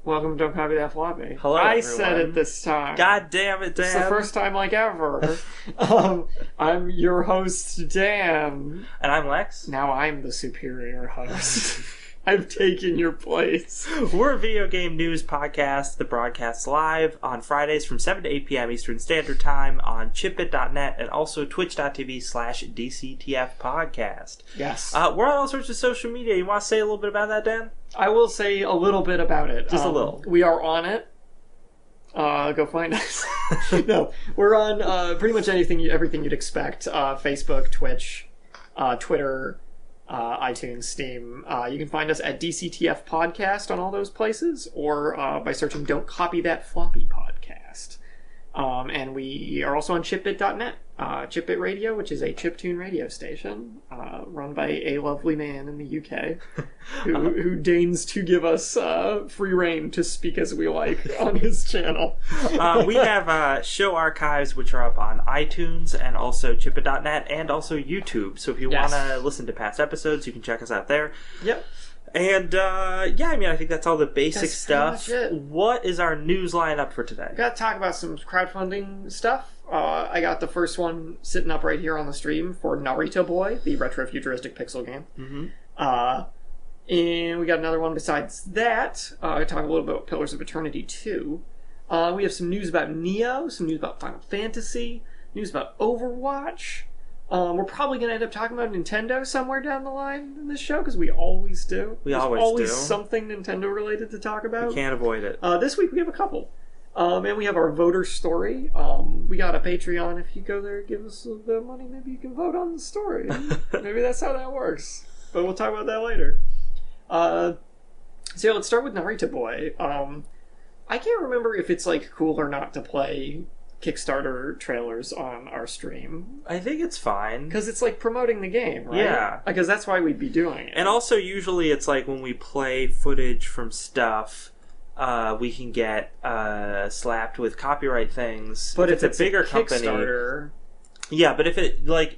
Welcome to Don't Copy That Floppy. Hello, I everyone. said it this time. God damn it, Dan. It's the first time like ever. I'm your host, Dan. And I'm Lex. Now I'm the superior host. I've taken your place. We're a video game news podcast that broadcasts live on Fridays from 7 to 8 p.m. Eastern Standard Time on chipbit.net and also twitch.tv/DCTF podcast. Yes. We're on all sorts of social media. You want to say a little bit about that, Dan? I will say a little bit about it. Just a little. We are on it. Go find us. No, we're on pretty much everything you'd expect. Facebook, Twitch, Twitter, iTunes, Steam. You can find us at DCTF Podcast on all those places, or by searching Don't Copy That Floppy Podcast. And we are also on chipbit.net. Chipbit Radio, which is a chiptune radio station run by a lovely man in the UK who deigns to give us free reign to speak as we like on his channel. We have show archives which are up on iTunes and also chipbit.net and also YouTube. So if you want to listen to past episodes, you can check us out there. Yep. And, I think that's all the basic stuff. What is our news lineup for today? Got to talk about some crowdfunding stuff. I got the first one sitting up right here on the stream for Naruto Boy, the retro-futuristic pixel game. Mm-hmm. And we got another one besides that. I talk a little bit about Pillars of Eternity 2. We have some news about Nioh, some news about Final Fantasy, news about Overwatch. We're probably going to end up talking about Nintendo somewhere down the line in this show, because we always do. There's always do. Something Nintendo-related to talk about. We can't avoid it. This week we have a couple. And we have our voter story. We got a Patreon. If you go there and give us a little bit of money, maybe you can vote on the story. Maybe that's how that works. But we'll talk about that later. So yeah, let's start with Naruto Boy. I can't remember if it's cool or not to play Kickstarter trailers on our stream. I think it's fine. Because it's promoting the game, right? Yeah. Because that's why we'd be doing it. And also usually it's when we play footage from stuff, we can get slapped with copyright things. But if it's a bigger Kickstarter... Yeah, but if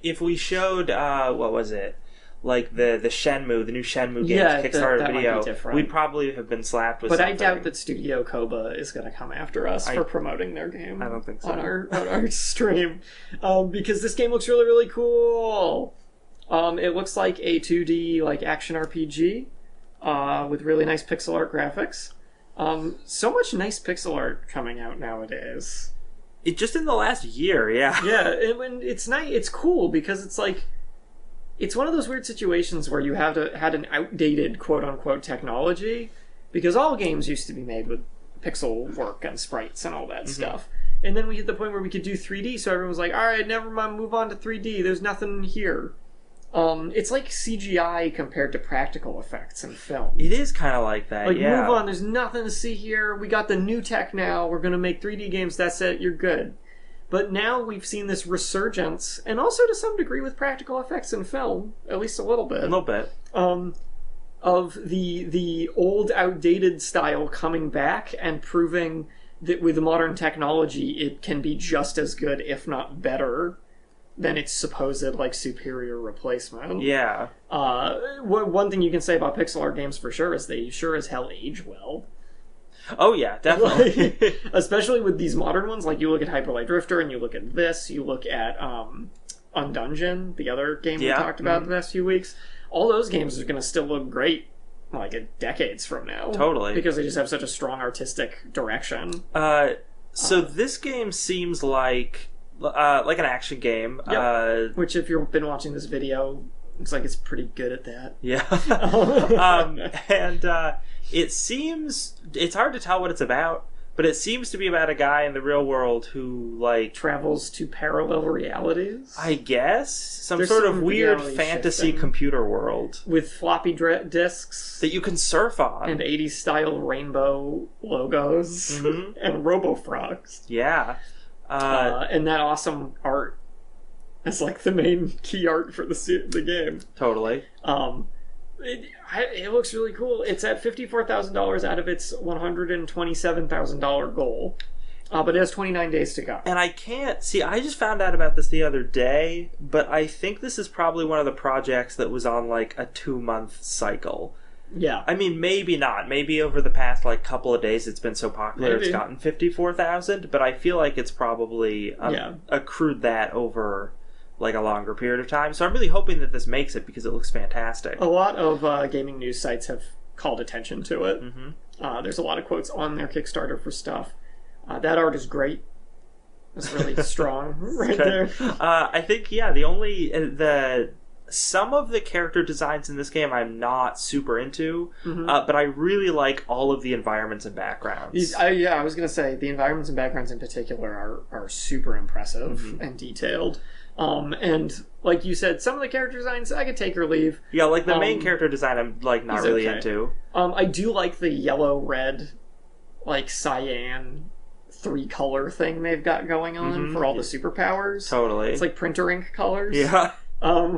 if we showed, what was it? The Shenmue, the new Shenmue games Kickstarter video, we'd probably have been slapped with something. But I doubt that Studio Koba is going to come after us for promoting their game. I don't think so. On our stream. Because this game looks really, really cool. It looks like a 2D action RPG with really nice pixel art graphics. So much nice pixel art coming out nowadays. It just in the last year, yeah. Yeah, and it's nice. It's cool because it's it's one of those weird situations where you had an outdated quote-unquote technology, because all games used to be made with pixel work and sprites and all that stuff. And then we hit the point where we could do 3D, so everyone was like, alright, never mind, move on to 3D, there's nothing here. It's like CGI compared to practical effects in film. It is kind of like that, yeah. Move on, there's nothing to see here, we got the new tech now, we're gonna make 3D games, that's it, you're good. But now we've seen this resurgence, and also to some degree with practical effects in film, at least a little bit. A little bit. Of the old, outdated style coming back and proving that with modern technology it can be just as good, if not better, than its supposed, superior replacement. Yeah. One thing you can say about pixel art games for sure is they sure as hell age well. Oh yeah, definitely. Especially with these modern ones, you look at Hyper Light Drifter, and you look at this, you look at Undungeon, the other game we talked about the past few weeks. All those games are going to still look great, decades from now. Totally. Because they just have such a strong artistic direction. So this game seems like an action game. Yep. Which, if you've been watching this video, looks like it's pretty good at that. Yeah. It seems... It's hard to tell what it's about, but it seems to be about a guy in the real world who, travels to parallel realities? I guess? There's sort of weird fantasy shifting. Computer world. With floppy disks. That you can surf on. And 80s-style rainbow logos. Mm-hmm. And robo-frogs. Yeah. And that awesome art. That's the main key art for the game. Totally. It looks really cool. It's at $54,000 out of its $127,000 goal. But it has 29 days to go. And I just found out about this the other day, but I think this is probably one of the projects that was on a 2-month cycle. Yeah. I mean, maybe not. Maybe over the past couple of days it's been so popular Maybe. it's gotten 54,000, but I feel like it's probably accrued that over a longer period of time. So I'm really hoping that this makes it because it looks fantastic. A lot of gaming news sites have called attention to it. Mm-hmm. There's a lot of quotes on their Kickstarter for stuff. That art is great. It's really strong right there. I think, some of the character designs in this game I'm not super into, but I really like all of the environments and backgrounds. I was going to say, the environments and backgrounds in particular are super impressive and detailed. And like you said, some of the character designs I could take or leave. Yeah, the main character design I'm not really into. I do like the yellow, red, cyan 3-color thing they've got going on for all the superpowers. Totally. It's like printer ink colors. Yeah.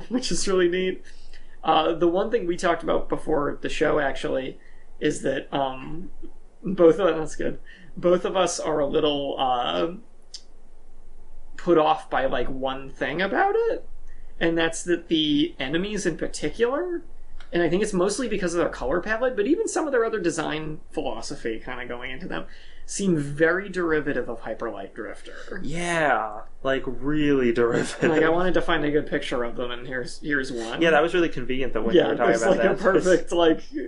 Which is really neat. The one thing we talked about before the show, actually, is that that's good. Both of us are a little put off by one thing about it, and that's that the enemies in particular, and I think it's mostly because of their color palette, but even some of their other design philosophy kind of going into them, seem very derivative of Hyper Light Drifter. Yeah, really derivative. I wanted to find a good picture of them, and here's one. Yeah, that was really convenient that when you were talking about that. a perfect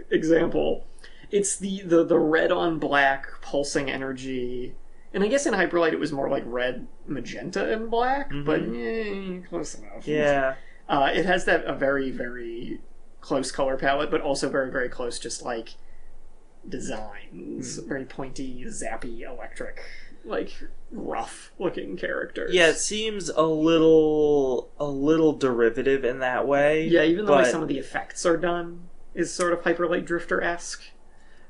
example. It's the red on black pulsing energy, and I guess in Hyper Light it was more red, magenta, and black, but close enough. Yeah. It has a very, very close color palette, but also very, very close designs. Very pointy, zappy, electric, rough looking characters. Yeah, it seems a little derivative in that way. Yeah, even the way some of the effects are done is sort of Hyper Light Drifter-esque.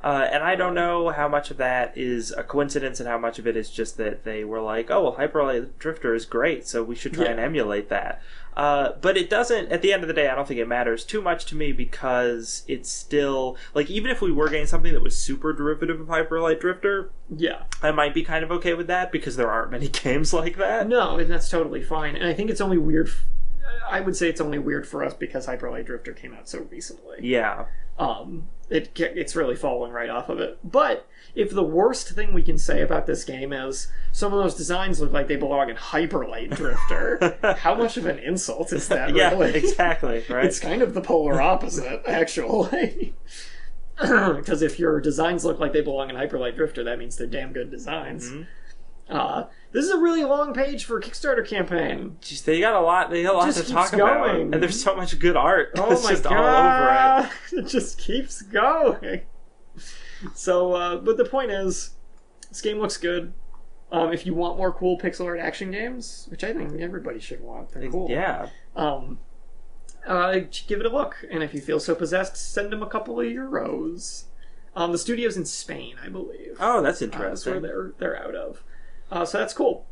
And I don't know how much of that is a coincidence and how much of it is just that they were Hyper Light Drifter is great, so we should try and emulate that. But it doesn't, at the end of the day, I don't think it matters too much to me because it's still, even if we were getting something that was super derivative of Hyper Light Drifter, I might be kind of okay with that because there aren't many games like that. No, and that's totally fine. And I think it's only weird, I would say it's only weird for us because Hyper Light Drifter came out so recently. Yeah. It's really falling right off of it. But if the worst thing we can say about this game is some of those designs look like they belong in Hyper Light Drifter, how much of an insult is that, really? Yeah, exactly, right? It's kind of the polar opposite, actually. Because if your designs look like they belong in Hyper Light Drifter, that means they're damn good designs. This is a really long page for a Kickstarter campaign. Jeez, they got a lot to talk about. And there's so much good art. Oh it's my just God. all over it. It just keeps going. So, but the point is, this game looks good. If you want more cool pixel art action games, which I think everybody should want, they're cool. Yeah. Give it a look. And if you feel so possessed, send them a couple of euros. The studio's in Spain, I believe. Oh, that's interesting. That's where they're out of. So that's cool.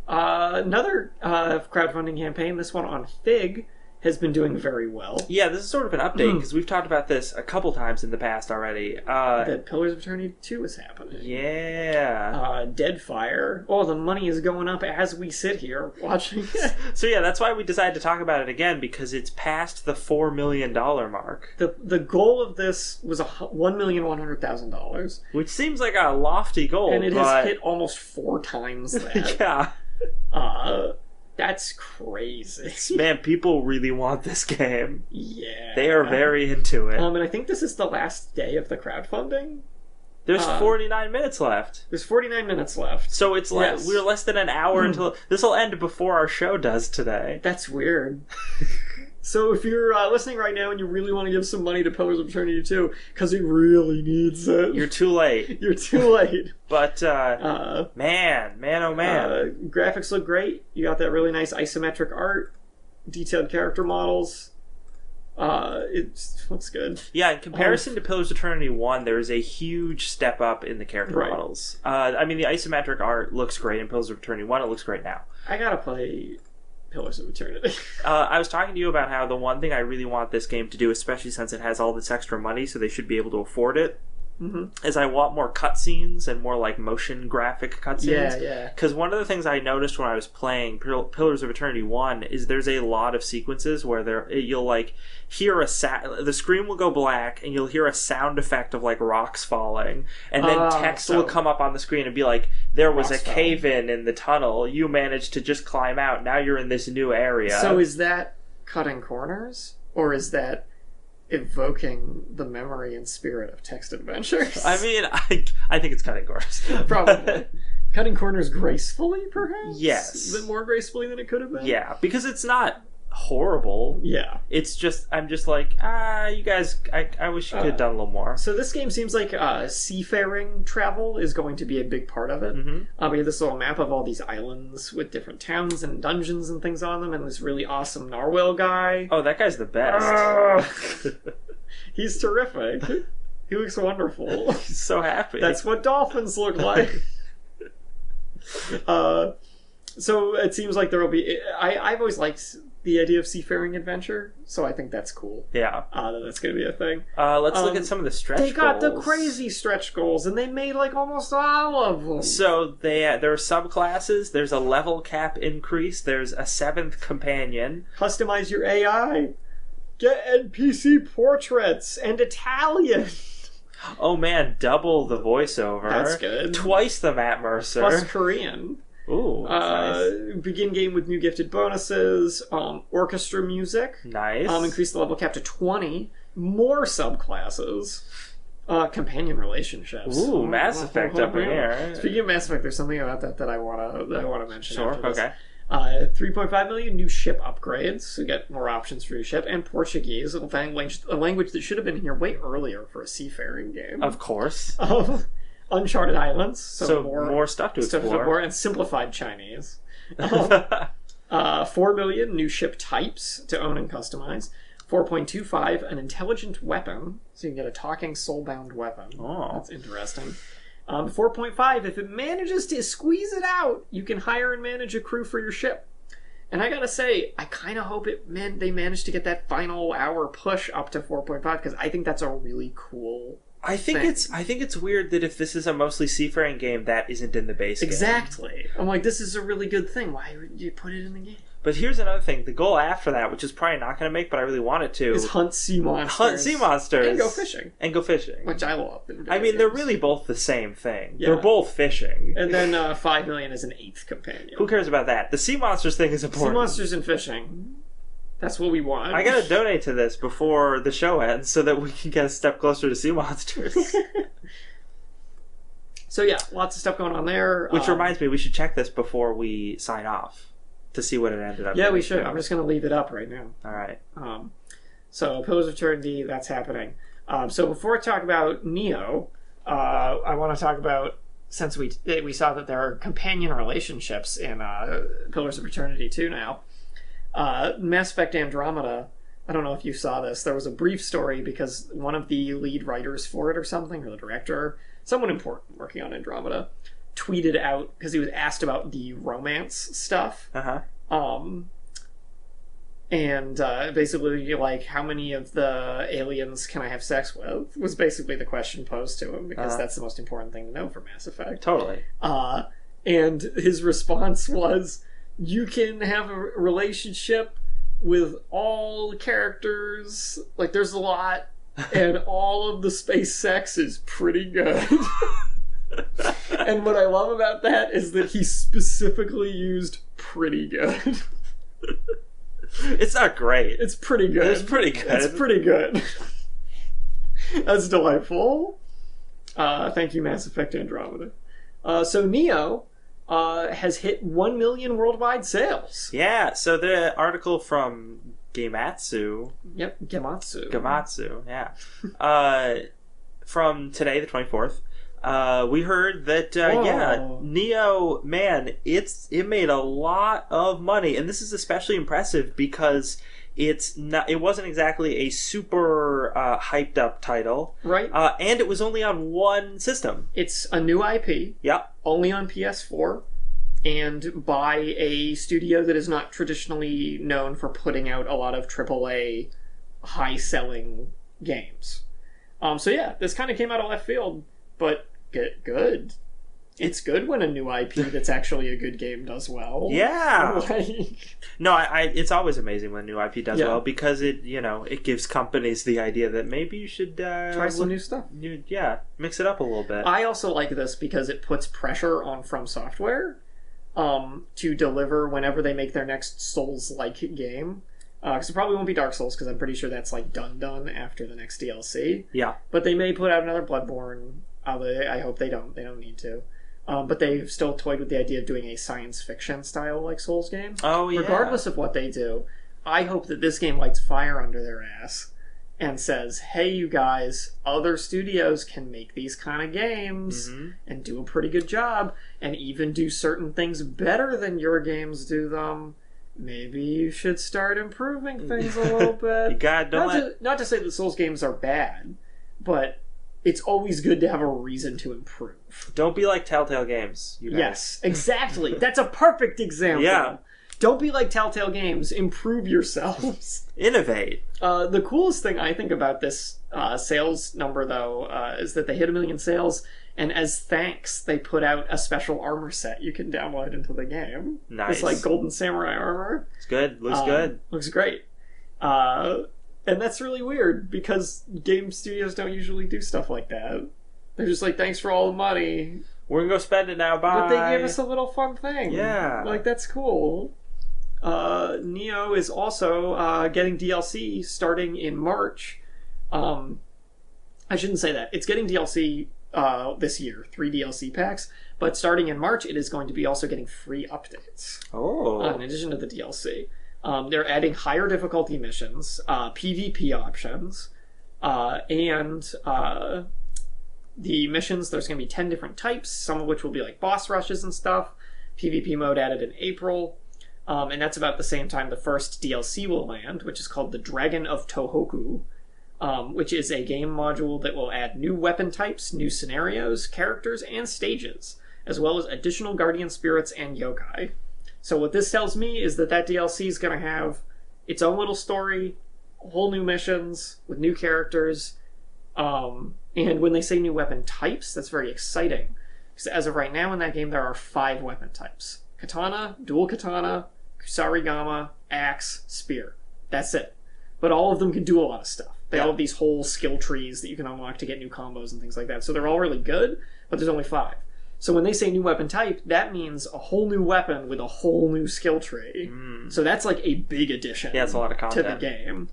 Another crowdfunding campaign, this one on Fig, has been doing very well. Yeah, this is sort of an update, because we've talked about this a couple times in the past already. That Pillars of Eternity 2 is happening. Yeah. Deadfire. Oh, the money is going up as we sit here watching it. So yeah, that's why we decided to talk about it again, because it's past the $4 million mark. The goal of this was $1,100,000. Which seems like a lofty goal, and it has hit almost 4 times that. Yeah. That's crazy. Man, people really want this game. Yeah. They are very into it. And I think this is the last day of the crowdfunding. There's 49 minutes left. There's 49 minutes left. So it's we're less than an hour until... This will end before our show does today. That's weird. So if you're listening right now and you really want to give some money to Pillars of Eternity 2, because it really needs it... You're too late. You're too late. But, man, oh man. Graphics look great. You got that really nice isometric art, detailed character models. It looks good. Yeah, in comparison to Pillars of Eternity 1, there is a huge step up in the character models. I mean, the isometric art looks great in Pillars of Eternity 1. It looks great now. I gotta play Pillars of Eternity. I was talking to you about how the one thing I really want this game to do, especially since it has all this extra money, so they should be able to afford it, is I want more cutscenes and more like motion graphic cutscenes. Yeah. Because one of the things I noticed when I was playing Pillars of Eternity 1 is there's a lot of sequences where you'll like hear the screen will go black and you'll hear a sound effect of like rocks falling, and then text will come up on the screen and be like, there was a cave-in in the tunnel, you managed to just climb out, now you're in this new area. So is that cutting corners, or is that evoking the memory and spirit of text adventures? I mean, I think it's cutting corners. Probably. Cutting corners gracefully, perhaps? Yes. More gracefully than it could have been? Yeah, because it's not horrible. Yeah. It's just, I'm just like, you guys, I wish you could have done a little more. So this game seems like seafaring travel is going to be a big part of it. We have this little map of all these islands with different towns and dungeons and things on them, and this really awesome narwhal guy. Oh, that guy's the best. He's terrific. He looks wonderful. He's so happy. That's what dolphins look like. So it seems like there will be... I've always liked the idea of seafaring adventure, so I think that's cool. Yeah. That's going to be a thing. Let's look at some of the stretch goals. They got the crazy stretch goals, and they made like almost all of them. So there are subclasses, there's a level cap increase, there's a 7th companion. Customize your AI. Get NPC portraits and Italian. Oh man, double the voiceover. That's good. Twice the Matt Mercer. Plus Korean. Ooh, nice. Begin game with new gifted bonuses. Orchestra music. Nice. Increase the level cap to 20. More subclasses. Companion relationships. Ooh, Mass Effect up in here. Speaking of Mass Effect, there's something about that I want to mention. Sure. After this. Okay. 3.5 million new ship upgrades, so you get more options for your ship, and Portuguese, a language that should have been here way earlier for a seafaring game. Of course. Uncharted Islands, so more stuff to explore. And simplified Chinese. 4 million new ship types to own and customize. 4.25, an intelligent weapon, so you can get a talking soulbound weapon. Oh. That's interesting. 4.5, if it manages to squeeze it out, you can hire and manage a crew for your ship. And I gotta say, I kind of hope they managed to get that final hour push up to 4.5, because I think that's a really cool I think it's weird that if this is a mostly seafaring game, that isn't in the base game. Exactly. I'm like, this is a really good thing. Why would you put it in the game? But here's another thing. The goal after that, which is probably not going to make, but I really want it to... is hunt sea monsters. Hunt sea monsters. And go fishing. Which I love. I mean, they're really both the same thing. Yeah. They're both fishing. And then 5 million is an 8th companion. Who cares about that? The sea monsters thing is important. Sea monsters and fishing. That's what we want. I gotta donate to this before the show ends so that we can get a step closer to sea monsters. So yeah, lots of stuff going on there. Which reminds me, we should check this before we sign off to see what it ended up. Yeah, we should. I'm just going to leave it up right now. All right. So Pillars of Eternity, that's happening. So before I talk about Nioh, I want to talk about, since we saw that there are companion relationships in Pillars of Eternity 2 now. Mass Effect Andromeda, I don't know if you saw this, there was a brief story because one of the lead writers for it or something, or the director, someone important working on Andromeda, tweeted out, because he was asked about the romance stuff. And basically, like, how many of the aliens can I have sex with, was basically the question posed to him, because that's the most important thing to know for Mass Effect. Totally. And his response was, you can have a relationship with all characters, like there's a lot, and all of the space sex is pretty good. And what I love about that is that he specifically used pretty good. It's not great. It's pretty good. It's pretty good. It's pretty good. That's delightful. Thank you, Mass Effect Andromeda. So Nioh has hit 1 million worldwide sales. Yeah, so the article from Gematsu. Yep, Gematsu, yeah. From today, the 24th. We heard that, Nioh, man, it made a lot of money. And this is especially impressive because it wasn't exactly a super hyped up title. Right. And it was only on one system. It's a new IP. Yeah. Only on PS4. And by a studio that is not traditionally known for putting out a lot of AAA high-selling games. So yeah, this kind of came out of left field, but good. It's good when a new IP that's actually a good game does well. Yeah. Like, No, it's always amazing when a new IP does Yeah. well because it gives companies the idea that maybe you should try some new stuff. Mix it up a little bit. I also like this because it puts pressure on From Software to deliver whenever they make their next Souls-like game. Because it probably won't be Dark Souls, because I'm pretty sure that's like done after the next DLC. Yeah. But they may put out another Bloodborne. I hope they don't. They don't need to. But they've still toyed with the idea of doing a science fiction style like Souls game. Oh, yeah. Regardless of what they do, I hope that this game lights fire under their ass and says, hey, you guys, other studios can make these kind of games and do a pretty good job and even do certain things better than your games do them. Maybe you should start improving things a little bit. You got not to say that Souls games are bad, but it's always good to have a reason to improve. Don't be like Telltale Games. You guys. Yes, exactly. That's a perfect example. Yeah. Don't be like Telltale Games. Improve yourselves. Innovate. The coolest thing I think about this sales number, though, is that they hit 1 million sales, and as thanks, they put out a special armor set you can download into the game. Nice. It's like Golden Samurai armor. It's good. Looks good. Looks great. And that's really weird, because game studios don't usually do stuff like that. They're just like, thanks for all the money. We're gonna go spend it now, bye. But they give us a little fun thing. Yeah. Like, that's cool. Nioh is also getting DLC starting in March. I shouldn't say that. It's getting DLC this year, 3 DLC packs. But starting in March, it is going to be also getting free updates. Oh. In addition to the DLC. They're adding higher difficulty missions, PvP options, and the missions, there's going to be 10 different types, some of which will be like boss rushes and stuff. PvP mode added in April. And that's about the same time the first DLC will land, which is called the Dragon of Tohoku, which is a game module that will add new weapon types, new scenarios, characters, and stages, as well as additional guardian spirits and yokai. So what this tells me is that DLC is going to have its own little story, whole new missions with new characters, and when they say new weapon types, that's very exciting. Because as of right now in that game, there are 5 weapon types. Katana, dual katana, kusarigama, axe, spear. That's it. But all of them can do a lot of stuff. They all have these whole skill trees that you can unlock to get new combos and things like that. So they're all really good, but there's only 5. So when they say new weapon type, that means a whole new weapon with a whole new skill tree. So that's like a big addition Yeah, it's a lot of content to the game.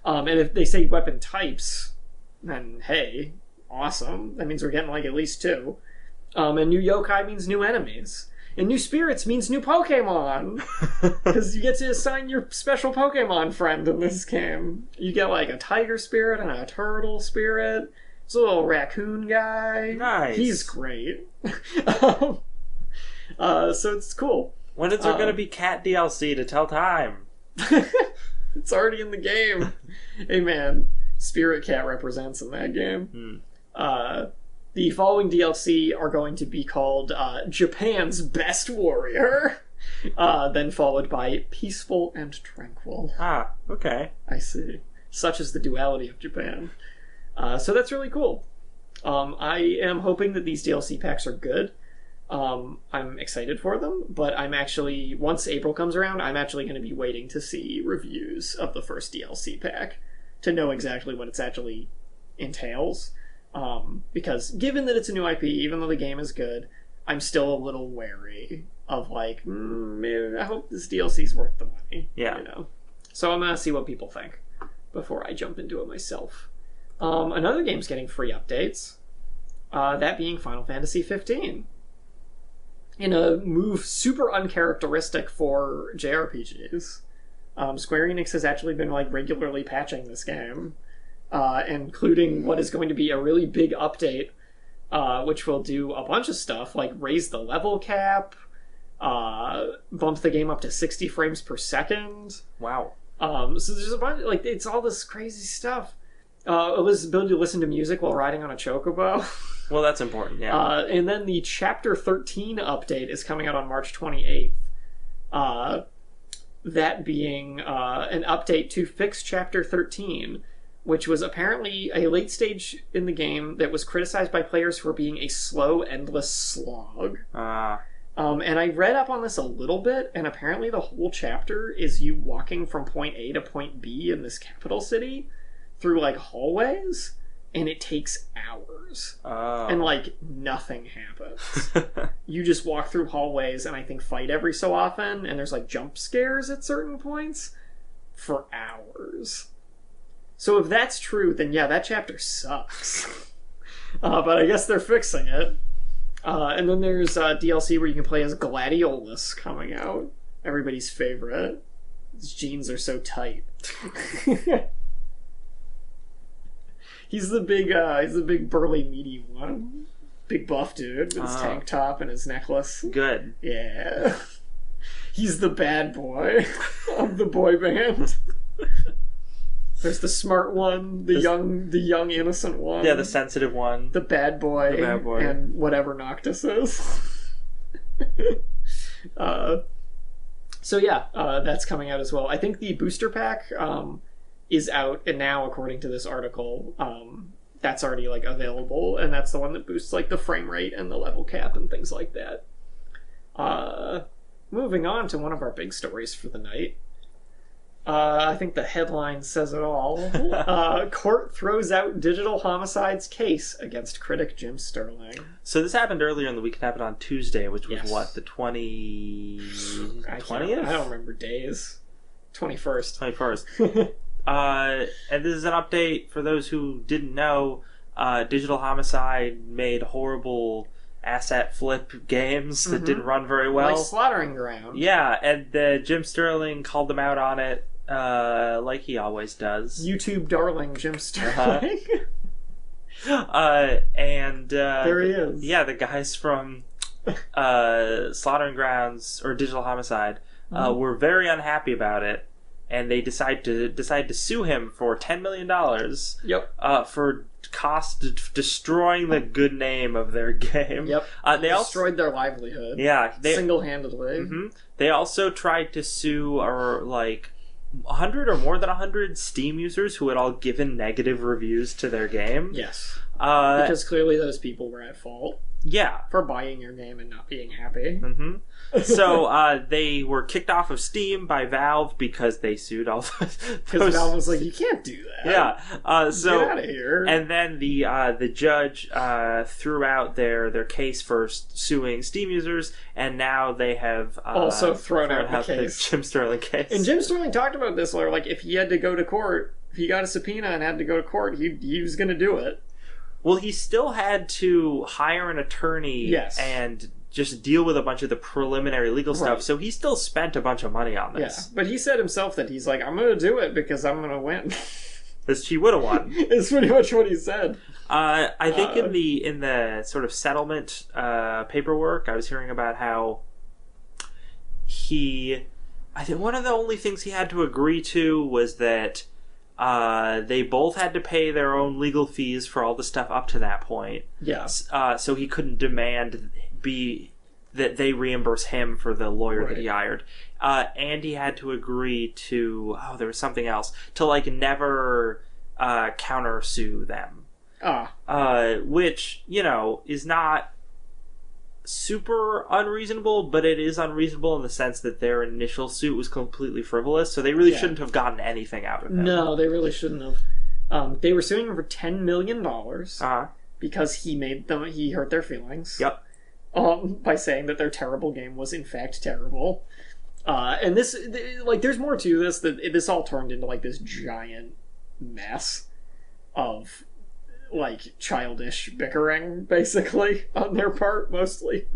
And if they say weapon types, then hey, awesome. That means we're getting like at least 2. And new yokai means new enemies. And new spirits means new Pokemon. Because you get to assign your special Pokemon friend in this game. You get like a tiger spirit and a turtle spirit. It's a little raccoon guy. Nice. He's great. So it's cool. When is there going to be cat DLC to tell time? It's already in the game. Hey man, Spirit Cat represents in that game. The following DLC are going to be called Japan's Best Warrior, then followed by Peaceful and Tranquil. Ah, okay. I see. Such is the duality of Japan. So that's really cool. I am hoping that these DLC packs are good. I'm excited for them, but I'm actually, once April comes around, I'm actually going to be waiting to see reviews of the first DLC pack to know exactly what it actually entails. Because given that it's a new IP, even though the game is good, I'm still a little wary of like, maybe I hope this DLC's worth the money. Yeah. You know? So I'm going to see what people think before I jump into it myself. Another game's getting free updates, that being Final Fantasy 15. In a move super uncharacteristic for JRPGs, Square Enix has actually been like regularly patching this game, including what is going to be a really big update, which will do a bunch of stuff like raise the level cap, bump the game up to 60 frames per second. Wow. So there's a bunch, like, it's all this crazy stuff. Ability to listen to music while riding on a chocobo. Well, that's important, yeah. And then the Chapter 13 update is coming out on March 28th. That being an update to fix Chapter 13, which was apparently a late stage in the game that was criticized by players for being a slow, endless slog. And I read up on this a little bit, and apparently the whole chapter is you walking from point A to point B in this capital city through, like, hallways, and it takes hours. And, like, nothing happens. You just walk through hallways and I think fight every so often, and there's, like, jump scares at certain points for hours. So if that's true, then yeah, that chapter sucks. But I guess they're fixing it. And then there's DLC where you can play as Gladiolus coming out. Everybody's favorite. His jeans are so tight. He's the big burly meaty one. Big buff dude with his tank top and his necklace. Good. Yeah. He's the bad boy of the boy band. There's the smart one, the young innocent one. Yeah, the sensitive one. The bad boy. And whatever Noctis is. So yeah, that's coming out as well. I think the booster pack is out, and now, according to this article, that's already, like, available, and that's the one that boosts, like, the frame rate and the level cap and things like that. Moving on to one of our big stories for the night. I think the headline says it all. Court throws out digital homicides case against critic Jim Sterling. So this happened earlier in the week. It happened on Tuesday, which was what, the 20th? I don't remember days. 21st. 21st. And this is an update for those who didn't know. Digital Homicide made horrible asset flip games that didn't run very well. Like Slaughtering Ground. Yeah, and Jim Sterling called them out on it, like he always does. YouTube darling Jim Sterling. And there he is. Yeah, the guys from Slaughtering Grounds or Digital Homicide were very unhappy about it. And they decide to sue him for $10 million. Yep. For destroying the good name of their game. Yep. They destroyed their livelihood. Yeah, single-handedly. They also tried to sue 100 or more than 100 Steam users who had all given negative reviews to their game. Yes. Because clearly those people were at fault. Yeah. For buying your game and not being happy. So they were kicked off of Steam by Valve because they sued all those. Because Valve was like, you can't do that. Yeah. So get out of here. And then the judge threw out their case for suing Steam users, and now they have also thrown out the case. The Jim Sterling case. And Jim Sterling talked about this, like, if he had to go to court, if he got a subpoena and had to go to court, he was going to do it. Well, he still had to hire an attorney and just deal with a bunch of the preliminary legal stuff, so he still spent a bunch of money on this. Yeah, but he said himself that he's like, I'm going to do it because I'm going to win. Because he would have won. It's pretty much what he said. I think in the sort of settlement paperwork, I was hearing about how I think one of the only things he had to agree to was that they both had to pay their own legal fees for all the stuff up to that point. Yes. So he couldn't demand that they reimburse him for the lawyer that he hired. And he had to agree to, there was something else, to like never countersue them. Which, is not super unreasonable, but it is unreasonable in the sense that their initial suit was completely frivolous, so they really shouldn't have gotten anything out of him. No, they really shouldn't have. They were suing him for $10 million because he hurt their feelings. Yep. By saying that their terrible game was in fact terrible. And this, there's more to this, that this all turned into like this giant mess of childish bickering, basically, on their part, mostly.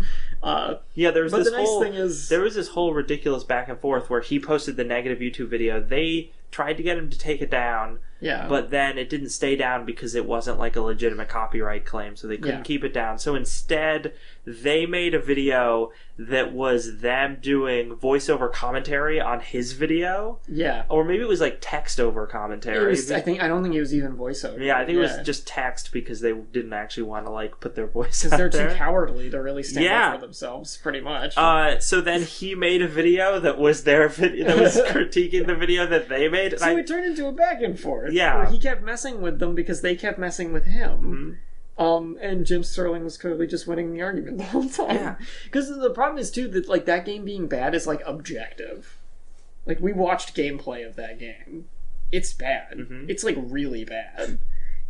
There was this whole ridiculous back and forth where he posted the negative YouTube video. They tried to get him to take it down, but then it didn't stay down because it wasn't like a legitimate copyright claim, so they couldn't keep it down. So instead, they made a video that was them doing voiceover commentary on his video. Yeah. Or maybe it was like text over commentary. I don't think it was even voiceover. Yeah, I think it was just text because they didn't actually want to put their voice out there. Because they're too cowardly to really stand up for themselves, pretty much. So then he made a video that was their video, that was critiquing the video that they made. So it turned into a back and forth. Yeah. Where he kept messing with them because they kept messing with him. And Jim Sterling was clearly just winning the argument the whole time. Yeah. Because the problem is, too, that, like, that game being bad is, like, objective. Like, we watched gameplay of that game. It's bad. It's, like, really bad.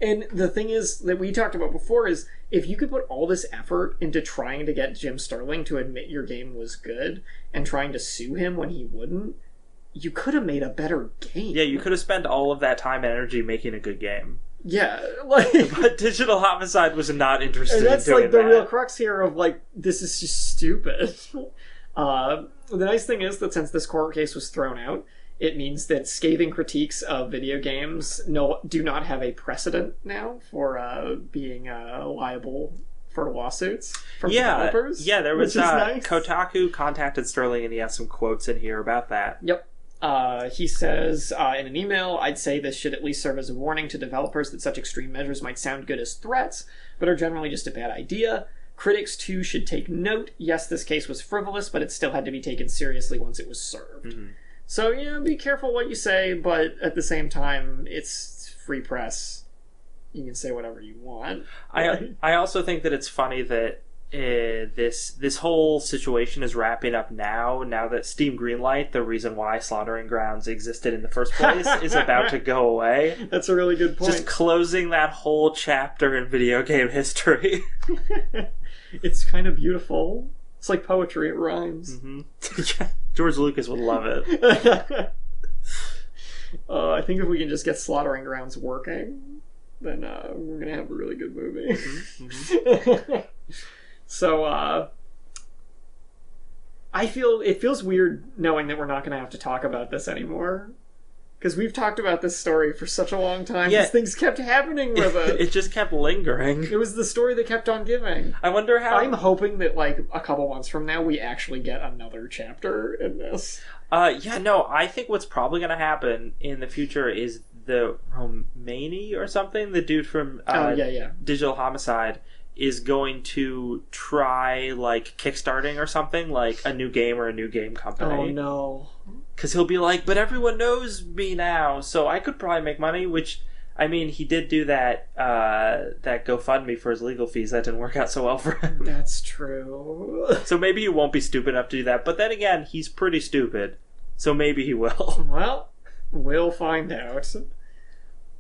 And the thing is, that we talked about before is, if you could put all this effort into trying to get Jim Sterling to admit your game was good, and trying to sue him when he wouldn't, you could have made a better game. Yeah, you could have spent all of that time and energy making a good game. Yeah, like... But Digital Homicide was not interested in doing that. And that's, like, the real crux here of, like, this is just stupid. The nice thing is that since this court case was thrown out, it means that scathing critiques of video games do not have a precedent now for being liable for lawsuits from developers. Yeah, there was nice. Kotaku contacted Sterling, and he has some quotes in here about that. Yep. He says in an email, I'd say this should at least serve as a warning to developers that such extreme measures might sound good as threats, but are generally just a bad idea. Critics, too, should take note. Yes, this case was frivolous, but it still had to be taken seriously once it was served. So, yeah, be careful what you say, but at the same time, it's free press. You can say whatever you want. I also think that it's funny that this whole situation is wrapping up now that Steam Greenlight, the reason why Slaughtering Grounds existed in the first place, is about to go away. That's a really good point. Just closing that whole chapter in video game history. It's kind of beautiful. It's like poetry, it rhymes. Yeah, George Lucas would love it. I think if we can just get Slaughtering Grounds working, then we're going to have a really good movie. So, it feels weird knowing that we're not going to have to talk about this anymore. Because we've talked about this story for such a long time. Yeah. These things kept happening with it. It just kept lingering. It was the story that kept on giving. I wonder how... I'm hoping that, like, a couple months from now, we actually get another chapter in this. I think what's probably going to happen in the future is the Romani or something, the dude from Digital Homicide, is going to try, like, kickstarting or something, like a new game or a new game company. Oh, no. Because he'll be like, but everyone knows me now, so I could probably make money, which, I mean, he did do that GoFundMe for his legal fees. That didn't work out so well for him. That's true. So maybe he won't be stupid enough to do that. But then again, he's pretty stupid, so maybe he will. Well, we'll find out.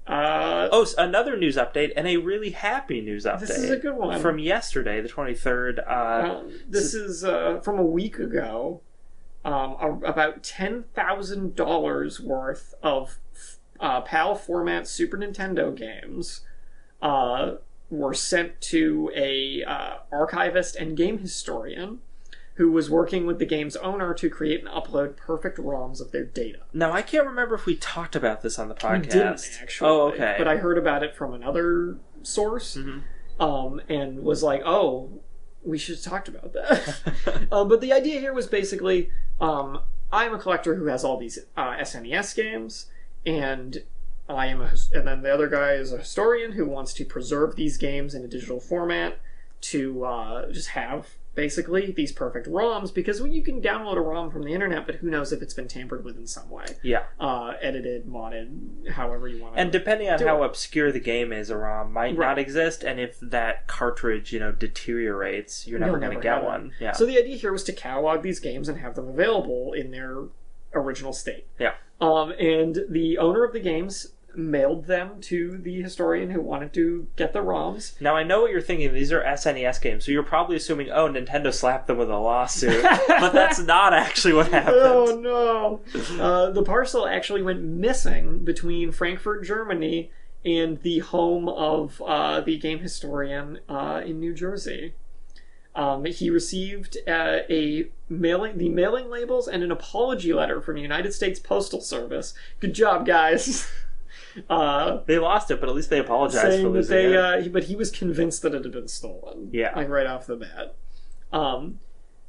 Another news update, and a really happy news update. This is a good one. From yesterday, the 23rd. This is from a week ago. About $10,000 worth of PAL format Super Nintendo games were sent to a archivist and game historian who was working with the game's owner to create and upload perfect ROMs of their data. Now, I can't remember if we talked about this on the podcast. We didn't, actually. Oh, okay. But I heard about it from another source, and was like, oh, we should have talked about that. But the idea here was basically, I'm a collector who has all these SNES games, and and then the other guy is a historian who wants to preserve these games in a digital format to just have basically these perfect ROMs, because you can download a ROM from the internet, but who knows if it's been tampered with in some way. Yeah. Edited, modded, however you want to. And depending on how obscure the game is, a ROM might not exist, and if that cartridge, deteriorates, you're never going to get one. Yeah. So the idea here was to catalog these games and have them available in their original state. Yeah. And the owner of the games mailed them to the historian who wanted to get the ROMs. Now, I know what you're thinking. These are SNES games, so you're probably assuming, Nintendo slapped them with a lawsuit. But that's not actually what happened. Oh, no. The parcel actually went missing between Frankfurt, Germany, and the home of the game historian in New Jersey. He received the mailing labels and an apology letter from the United States Postal Service. Good job, guys. They lost it, but at least they apologized for losing it. But he was convinced that it had been stolen. Yeah. Like right off the bat.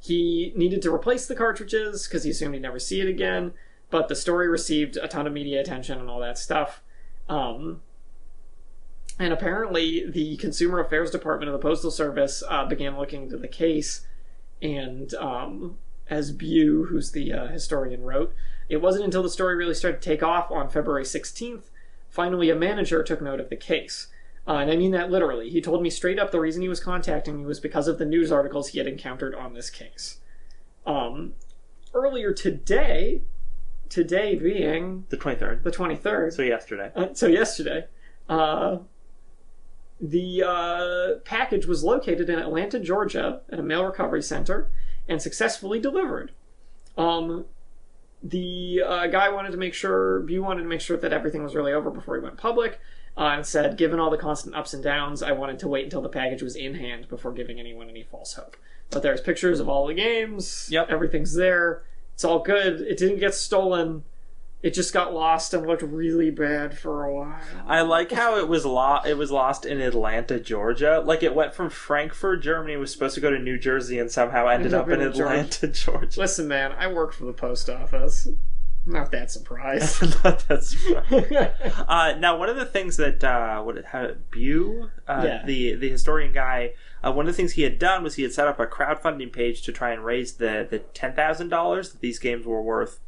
He needed to replace the cartridges because he assumed he'd never see it again, but the story received a ton of media attention and all that stuff. And apparently the Consumer Affairs Department of the Postal Service began looking into the case, and as Bew, who's the historian, wrote, it wasn't until the story really started to take off on February 16th finally a manager took note of the case. And I mean that literally. He told me straight up the reason he was contacting me was because of the news articles he had encountered on this case. Earlier today being... The 23rd. The 23rd. So yesterday. The package was located in Atlanta, Georgia, at a mail recovery center, and successfully delivered. The guy wanted to make sure that everything was really over before he went public, and said, given all the constant ups and downs, I wanted to wait until the package was in hand before giving anyone any false hope. But there's pictures of all the games. Yep. Everything's there. It's all good. It didn't get stolen. It just got lost and looked really bad for a while. I like how it was lost in Atlanta, Georgia. Like, it went from Frankfurt, Germany, was supposed to go to New Jersey, and somehow ended up in Atlanta, Georgia. Listen, man, I work for the post office. Not that surprised. Not that surprised. Now, one of the things that the historian guy, one of the things he had done was he had set up a crowdfunding page to try and raise the $10,000 that these games were worth,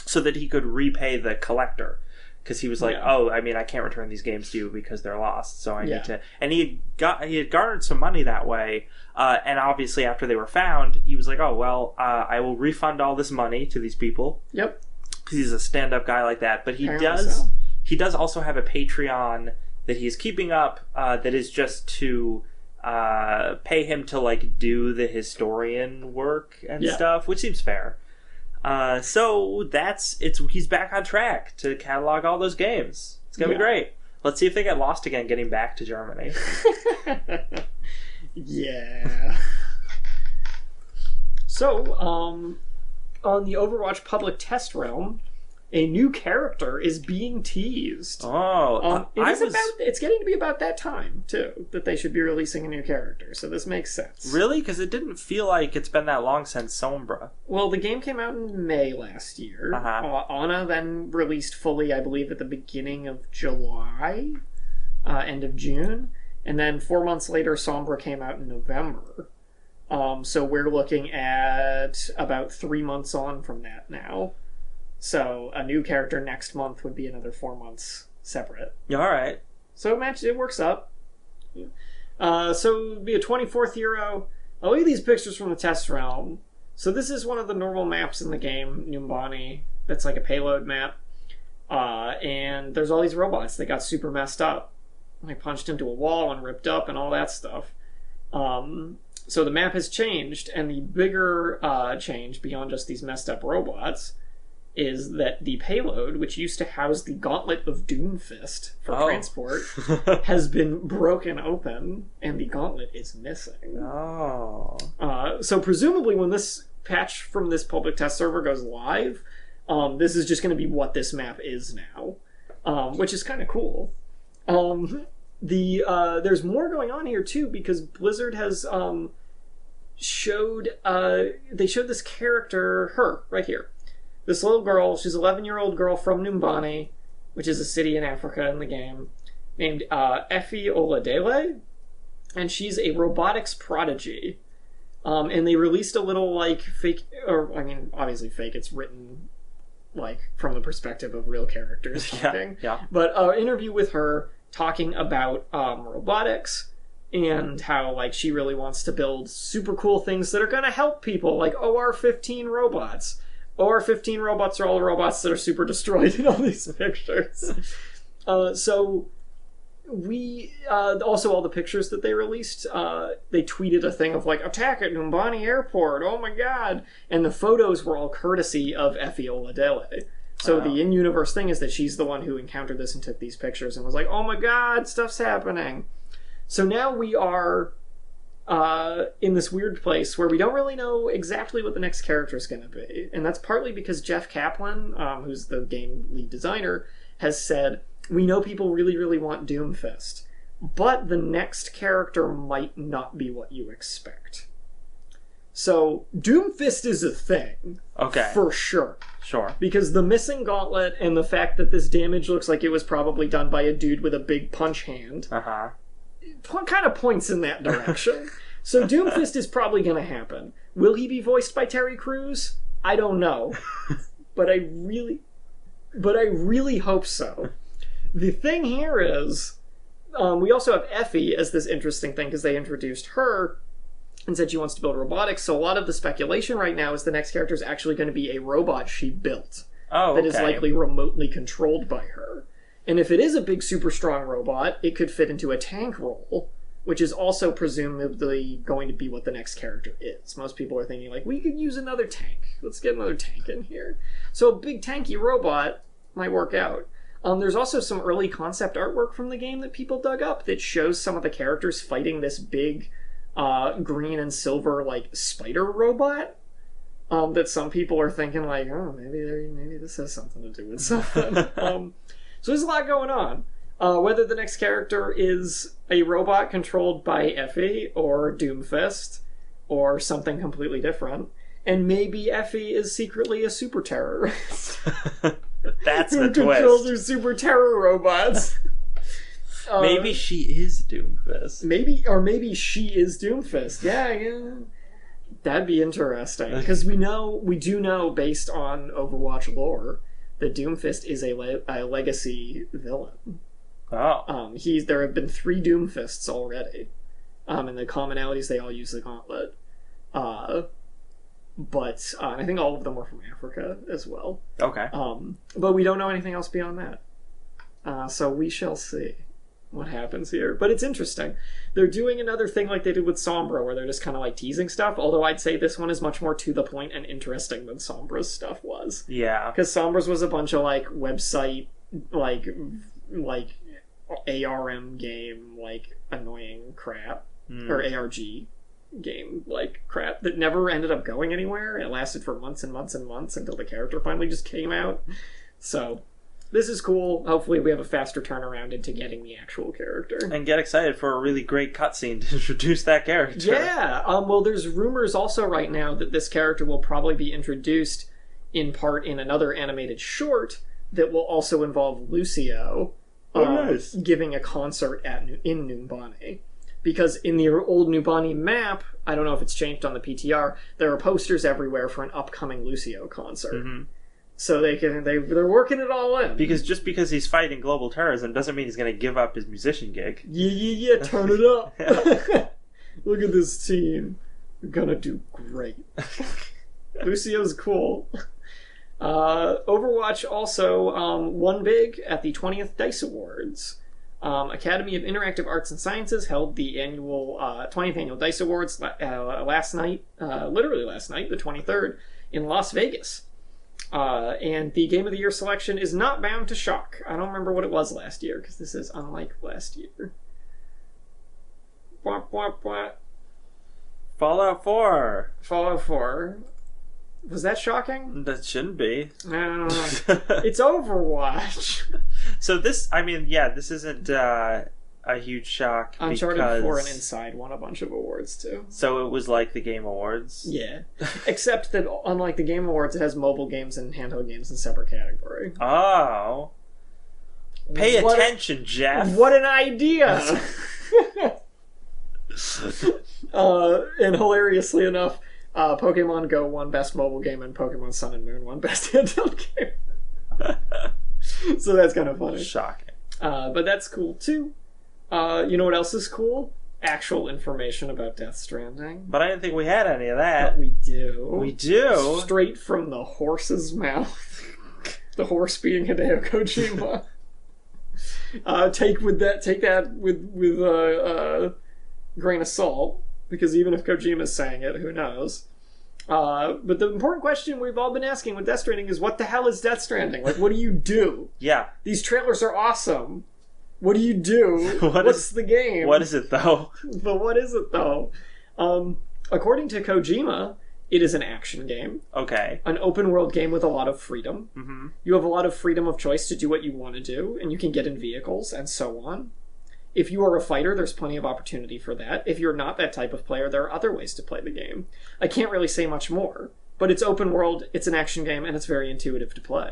so that he could repay the collector. Because he was like, I can't return these games to you because they're lost, so I need to... And he had garnered some money that way, and obviously after they were found, he was like, I will refund all this money to these people. Yep. Because he's a stand-up guy like that. But he does also have a Patreon that he's keeping up that is just to pay him to, like, do the historian work and stuff, which seems fair. So he's back on track to catalog all those games. It's gonna be great. Let's see if they get lost again getting back to Germany. Yeah. So, on the Overwatch public test realm, a new character is being teased. It's getting to be about that time, too, that they should be releasing a new character, so this makes sense. Really? Because it didn't feel like it's been that long since Sombra. Well, the game came out in May last year. Ana then released fully, I believe, at the beginning of July, end of June, and then 4 months later, Sombra came out in November. So we're looking at about 3 months on from that now. So a new character next month would be another 4 months separate. All right. So it works up. So it would be a 24th hero. Look at these pictures from the test realm. So this is one of the normal maps in the game, Numbani. That's like a payload map. And there's all these robots that got super messed up. They punched into a wall and ripped up and all that stuff. So the map has changed, and the bigger change beyond just these messed up robots is that the payload, which used to house the Gauntlet of Doomfist for transport, has been broken open, and the Gauntlet is missing. So presumably when this patch from this public test server goes live, this is just going to be what this map is now, which is kind of cool. There's more going on here, too, because Blizzard has showed this character, her, right here. This little girl, she's an 11-year-old girl from Numbani, which is a city in Africa in the game, named Effie Oladele, and she's a robotics prodigy. And they released a little, like, fake, obviously fake, it's written, like, from the perspective of real characters talking. But an interview with her talking about robotics and how, like, she really wants to build super cool things that are going to help people, like OR-15 robots. OR-15 robots are all the robots that are super destroyed in all these pictures. So we also all the pictures that they released, they tweeted a thing of like, attack at Numbani Airport, oh my god, and the photos were all courtesy of Effie Oladele. So the in-universe thing is that she's the one who encountered this and took these pictures and was like, oh my god, stuff's happening. So now we are in this weird place where we don't really know exactly what the next character is going to be. And that's partly because Jeff Kaplan, who's the game lead designer, has said, we know people really, really want Doomfist, but the next character might not be what you expect. So, Doomfist is a thing. Okay. For sure. Sure. Because the missing gauntlet and the fact that this damage looks like it was probably done by a dude with a big punch hand kind of points in that direction. So Doomfist is probably going to happen. Will he be voiced by Terry Crews? I don't know. But I really hope so. The thing here is, we also have Effie as this interesting thing because they introduced her and said she wants to build robotics. So a lot of the speculation right now is the next character is actually going to be a robot she built that is likely remotely controlled by her. And if it is a big, super strong robot, it could fit into a tank role, which is also presumably going to be what the next character is. Most people are thinking, like, we could use another tank. Let's get another tank in here. So a big, tanky robot might work out. There's also some early concept artwork from the game that people dug up that shows some of the characters fighting this big green and silver, like, spider robot. That some people are thinking, like, oh, maybe this has something to do with something. So there's a lot going on. Whether the next character is a robot controlled by Effie or Doomfist or something completely different. And maybe Effie is secretly a super terrorist. That's the who controls her super terror robots. Maybe she is Doomfist. Maybe she is Doomfist. Yeah. That'd be interesting. Because we do know based on Overwatch lore that Doomfist is a legacy villain. Oh. There have been 3 Doomfists already. And the commonalities, they all use the gauntlet. But I think all of them were from Africa as well. Okay. But we don't know anything else beyond that. So we shall see what happens here. But it's interesting. They're doing another thing like they did with Sombra, where they're just kind of like teasing stuff, although I'd say this one is much more to the point and interesting than Sombra's stuff was. Yeah. Because Sombra's was a bunch of like website, like ARM game, like annoying crap, or ARG game, like crap that never ended up going anywhere. It lasted for months and months and months until the character finally just came out. So this is cool. Hopefully we have a faster turnaround into getting the actual character. And get excited for a really great cutscene to introduce that character. Yeah! Well, there's rumors also right now that this character will probably be introduced in part in another animated short that will also involve Lucio nice. Giving a concert in Numbani. Because in the old Numbani map, I don't know if it's changed on the PTR, there are posters everywhere for an upcoming Lucio concert. Mm-hmm. So they're working it all in. Because just because he's fighting global terrorism doesn't mean he's going to give up his musician gig. Yeah, turn it up. Look at this team. We're gonna do great. Lucio's cool. Overwatch also won big at the 20th DICE Awards. Academy of Interactive Arts and Sciences held the annual 20th Annual DICE Awards last night, literally last night, the 23rd, in Las Vegas. And the Game of the Year selection is not bound to shock. I don't remember what it was last year, because this is unlike last year. Fallout 4. Fallout 4. Was that shocking? That shouldn't be. I don't know. It's Overwatch. So this isn't a huge shock. Uncharted 4 and Inside won a bunch of awards too. So it was like the Game Awards? Yeah. Except that unlike the Game Awards, it has mobile games and handheld games in separate category. Oh. Pay attention, Jeff. What an idea! And hilariously enough, Pokemon Go won Best Mobile Game and Pokemon Sun and Moon won Best Handheld Game. So that's kind of funny. Shocking. But that's cool too. You know what else is cool? Actual information about Death Stranding. But I didn't think we had any of that. But we do. We do? Straight from the horse's mouth. The horse being Hideo Kojima. Take that with a grain of salt, because even if Kojima's saying it, who knows? But the important question we've all been asking with Death Stranding is, what the hell is Death Stranding? Like, what do you do? Yeah. These trailers are awesome. What do you do? What's the game? What is it, though? But what is it, though? According to Kojima, it is an action game. Okay. An open-world game with a lot of freedom. Mm-hmm. You have a lot of freedom of choice to do what you want to do, and you can get in vehicles, and so on. If you are a fighter, there's plenty of opportunity for that. If you're not that type of player, there are other ways to play the game. I can't really say much more, but it's open world, it's an action game, and it's very intuitive to play.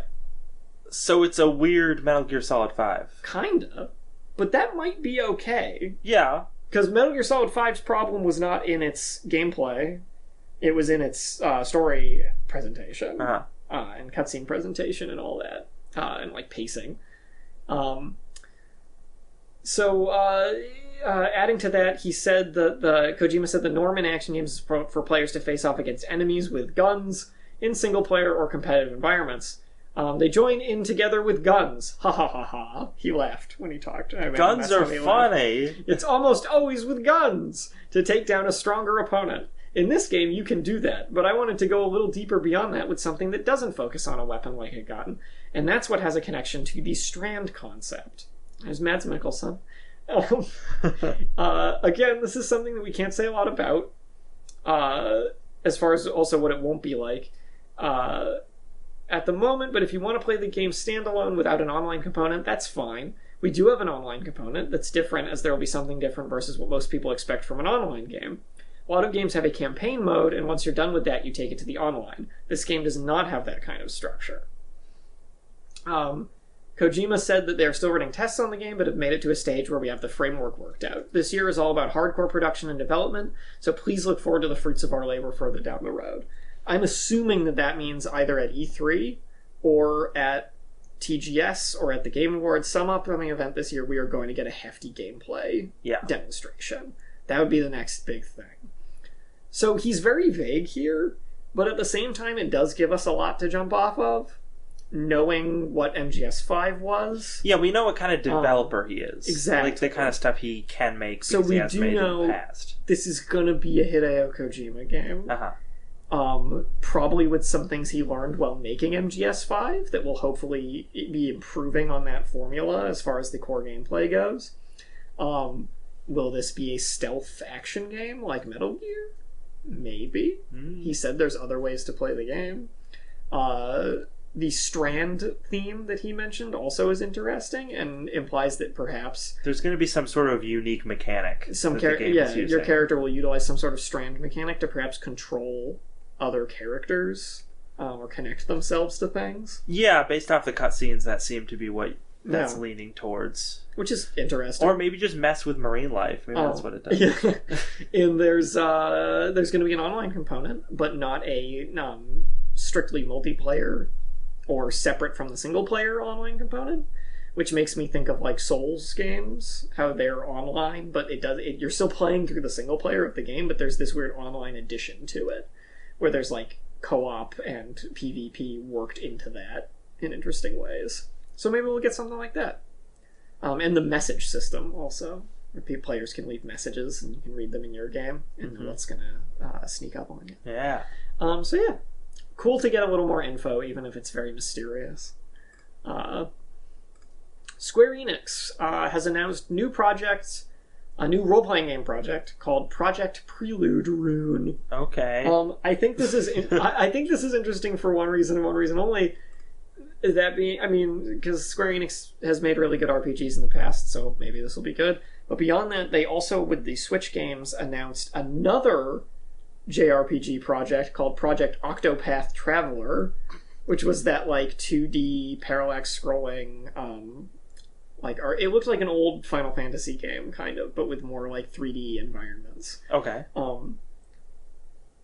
So it's a weird Metal Gear Solid 5. Kinda. But that might be okay. Yeah. Because Metal Gear Solid 5's problem was not in its gameplay. It was in its story presentation. Uh-huh. And cutscene presentation and all that. And, like, pacing. So, adding to that, he said that Kojima said the norm in action games is for players to face off against enemies with guns in single-player or competitive environments. They join in together with guns. Ha ha ha ha. He laughed when he talked. Guns are funny. It's almost always with guns to take down a stronger opponent. In this game, you can do that, but I wanted to go a little deeper beyond that with something that doesn't focus on a weapon like a gun, and that's what has a connection to the strand concept. There's Mads Mikkelsen. Again, this is something that we can't say a lot about, as far as also what it won't be like at the moment, but if you want to play the game standalone without an online component, that's fine. We do have an online component that's different, as there will be something different versus what most people expect from an online game. A lot of games have a campaign mode, and once you're done with that, you take it to the online. This game does not have that kind of structure. Kojima said that they're still running tests on the game, but have made it to a stage where we have the framework worked out. This year is all about hardcore production and development, so please look forward to the fruits of our labor further down the road. I'm assuming that that means either at E3 or at TGS or at the Game Awards, some upcoming event this year, we are going to get a hefty gameplay demonstration. That would be the next big thing. So he's very vague here, but at the same time, it does give us a lot to jump off of, knowing what MGS5 was. Yeah, we know what kind of developer he is. Exactly. Like the kind of stuff he can make because so we he has do made know in the past. This is going to be a Hideo Kojima game. Uh-huh. Probably with some things he learned while making MGS5 that will hopefully be improving on that formula as far as the core gameplay goes. Will this be a stealth action game like Metal Gear? Maybe. He said there's other ways to play the game. The Strand theme that he mentioned also is interesting and implies that perhaps there's going to be some sort of unique mechanic. Your character will utilize some sort of strand mechanic to perhaps control other characters or connect themselves to things. Yeah, based off the cutscenes, that seem to be what that's leaning towards. Which is interesting. Or maybe just mess with marine life. Maybe that's what it does. Yeah. And there's going to be an online component, but not a strictly multiplayer or separate from the single-player online component, which makes me think of like Souls games, how they're online, but you're still playing through the single-player of the game, but there's this weird online addition to it, where there's like co-op and PvP worked into that in interesting ways. So maybe we'll get something like that. And the message system also, where players can leave messages and you can read them in your game, and know what's going to sneak up on you. Yeah. So yeah. Cool to get a little more info, even if it's very mysterious. Square Enix has announced new projects, a new role-playing game project called Project Prelude Rune. Okay. I think this is I think this is interesting for one reason and one reason only. That being, because Square Enix has made really good RPGs in the past, so maybe this will be good. But beyond that, they also, with the Switch games, announced another JRPG project called Project Octopath Traveler, which was that like 2D parallax scrolling it looked like an old Final Fantasy game kind of, but with more like 3D environments. Okay.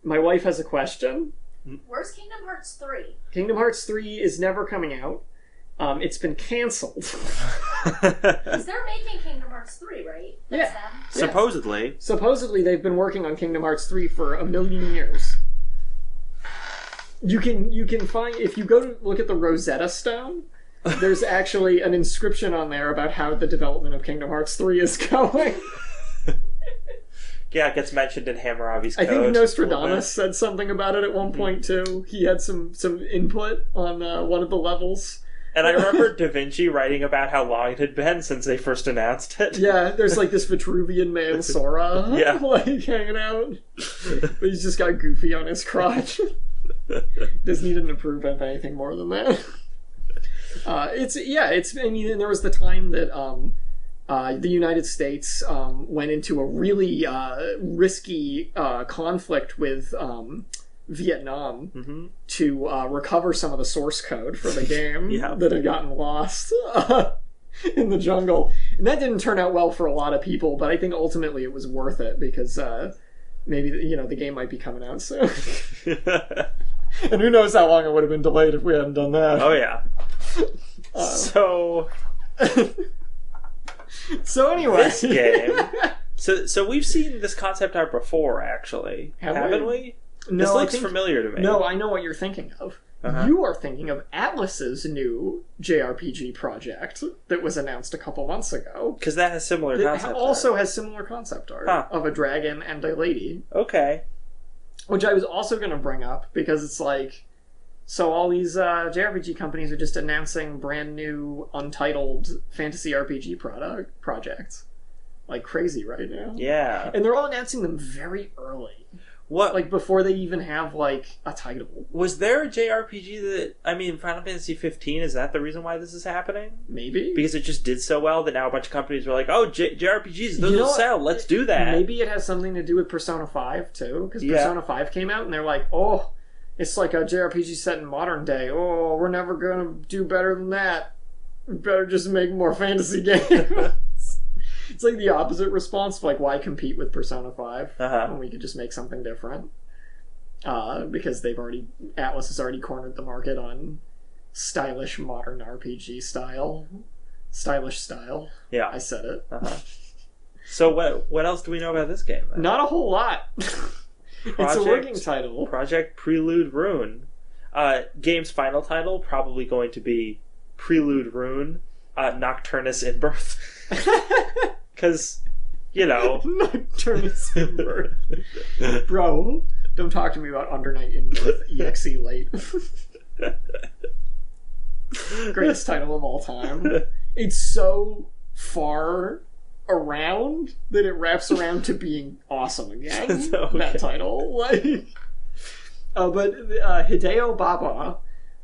My wife has a question. Where's Kingdom Hearts 3? Kingdom Hearts 3 is never coming out. It's been canceled. Because they're making Kingdom Hearts 3, right? That's them. Supposedly. Supposedly they've been working on Kingdom Hearts 3 for 1,000,000 years. You can find, if you go to look at the Rosetta Stone, there's actually an inscription on there about how the development of Kingdom Hearts 3 is going. Yeah, it gets mentioned in Hammurabi's Code. I think Nostradamus said something about it at one point too. He had some input on one of the levels. And I remember Da Vinci writing about how long it had been since they first announced it. Yeah, there's like this Vitruvian man, Sora, like hanging out. But he's just got Goofy on his crotch. Doesn't need to improve of anything more than that. And there was the time that the United States went into a really risky conflict with Vietnam to recover some of the source code for the game that had gotten lost in the jungle. And that didn't turn out well for a lot of people, but I think ultimately it was worth it because maybe the game might be coming out soon. And who knows how long it would have been delayed if we hadn't done that. Oh yeah. So So anyway, this game. So we've seen this concept art before, actually, haven't we? No, this looks familiar to me. No, I know what you're thinking of. Uh-huh. You are thinking of Atlas's new JRPG project that was announced a couple months ago. Because that has similar concept art. It also has similar concept art of a dragon and a lady. Okay. Which I was also going to bring up because it's like, so all these JRPG companies are just announcing brand new untitled fantasy RPG projects. Like crazy right now. Yeah. And they're all announcing them very early. What? Like before they even have like a title. Was there a JRPG that... I mean, Final Fantasy 15, is that the reason why this is happening? Maybe. Because it just did so well that now a bunch of companies were like, oh, JRPGs, those will sell, let's do that. Maybe it has something to do with Persona 5 too. Because Persona 5 came out and they're like, oh, it's like a JRPG set in modern day. Oh, we're never going to do better than that. We better just make more fantasy games. It's like the opposite response. Like, why compete with Persona 5 when we could just make something different? Because Atlas has already cornered the market on stylish modern RPG style. Stylish style. Yeah. I said it. So what else do we know about this game, then? Not a whole lot. It's a working title. Project Prelude Rune. Game's final title, probably going to be Prelude Rune, Nocturnus in Birth. Because, Nocturnus in Birth. Bro, don't talk to me about Undernight in Birth EXE late. Greatest title of all time. It's so far around that it wraps around to being awesome again. Okay. That title. But Hideo Baba,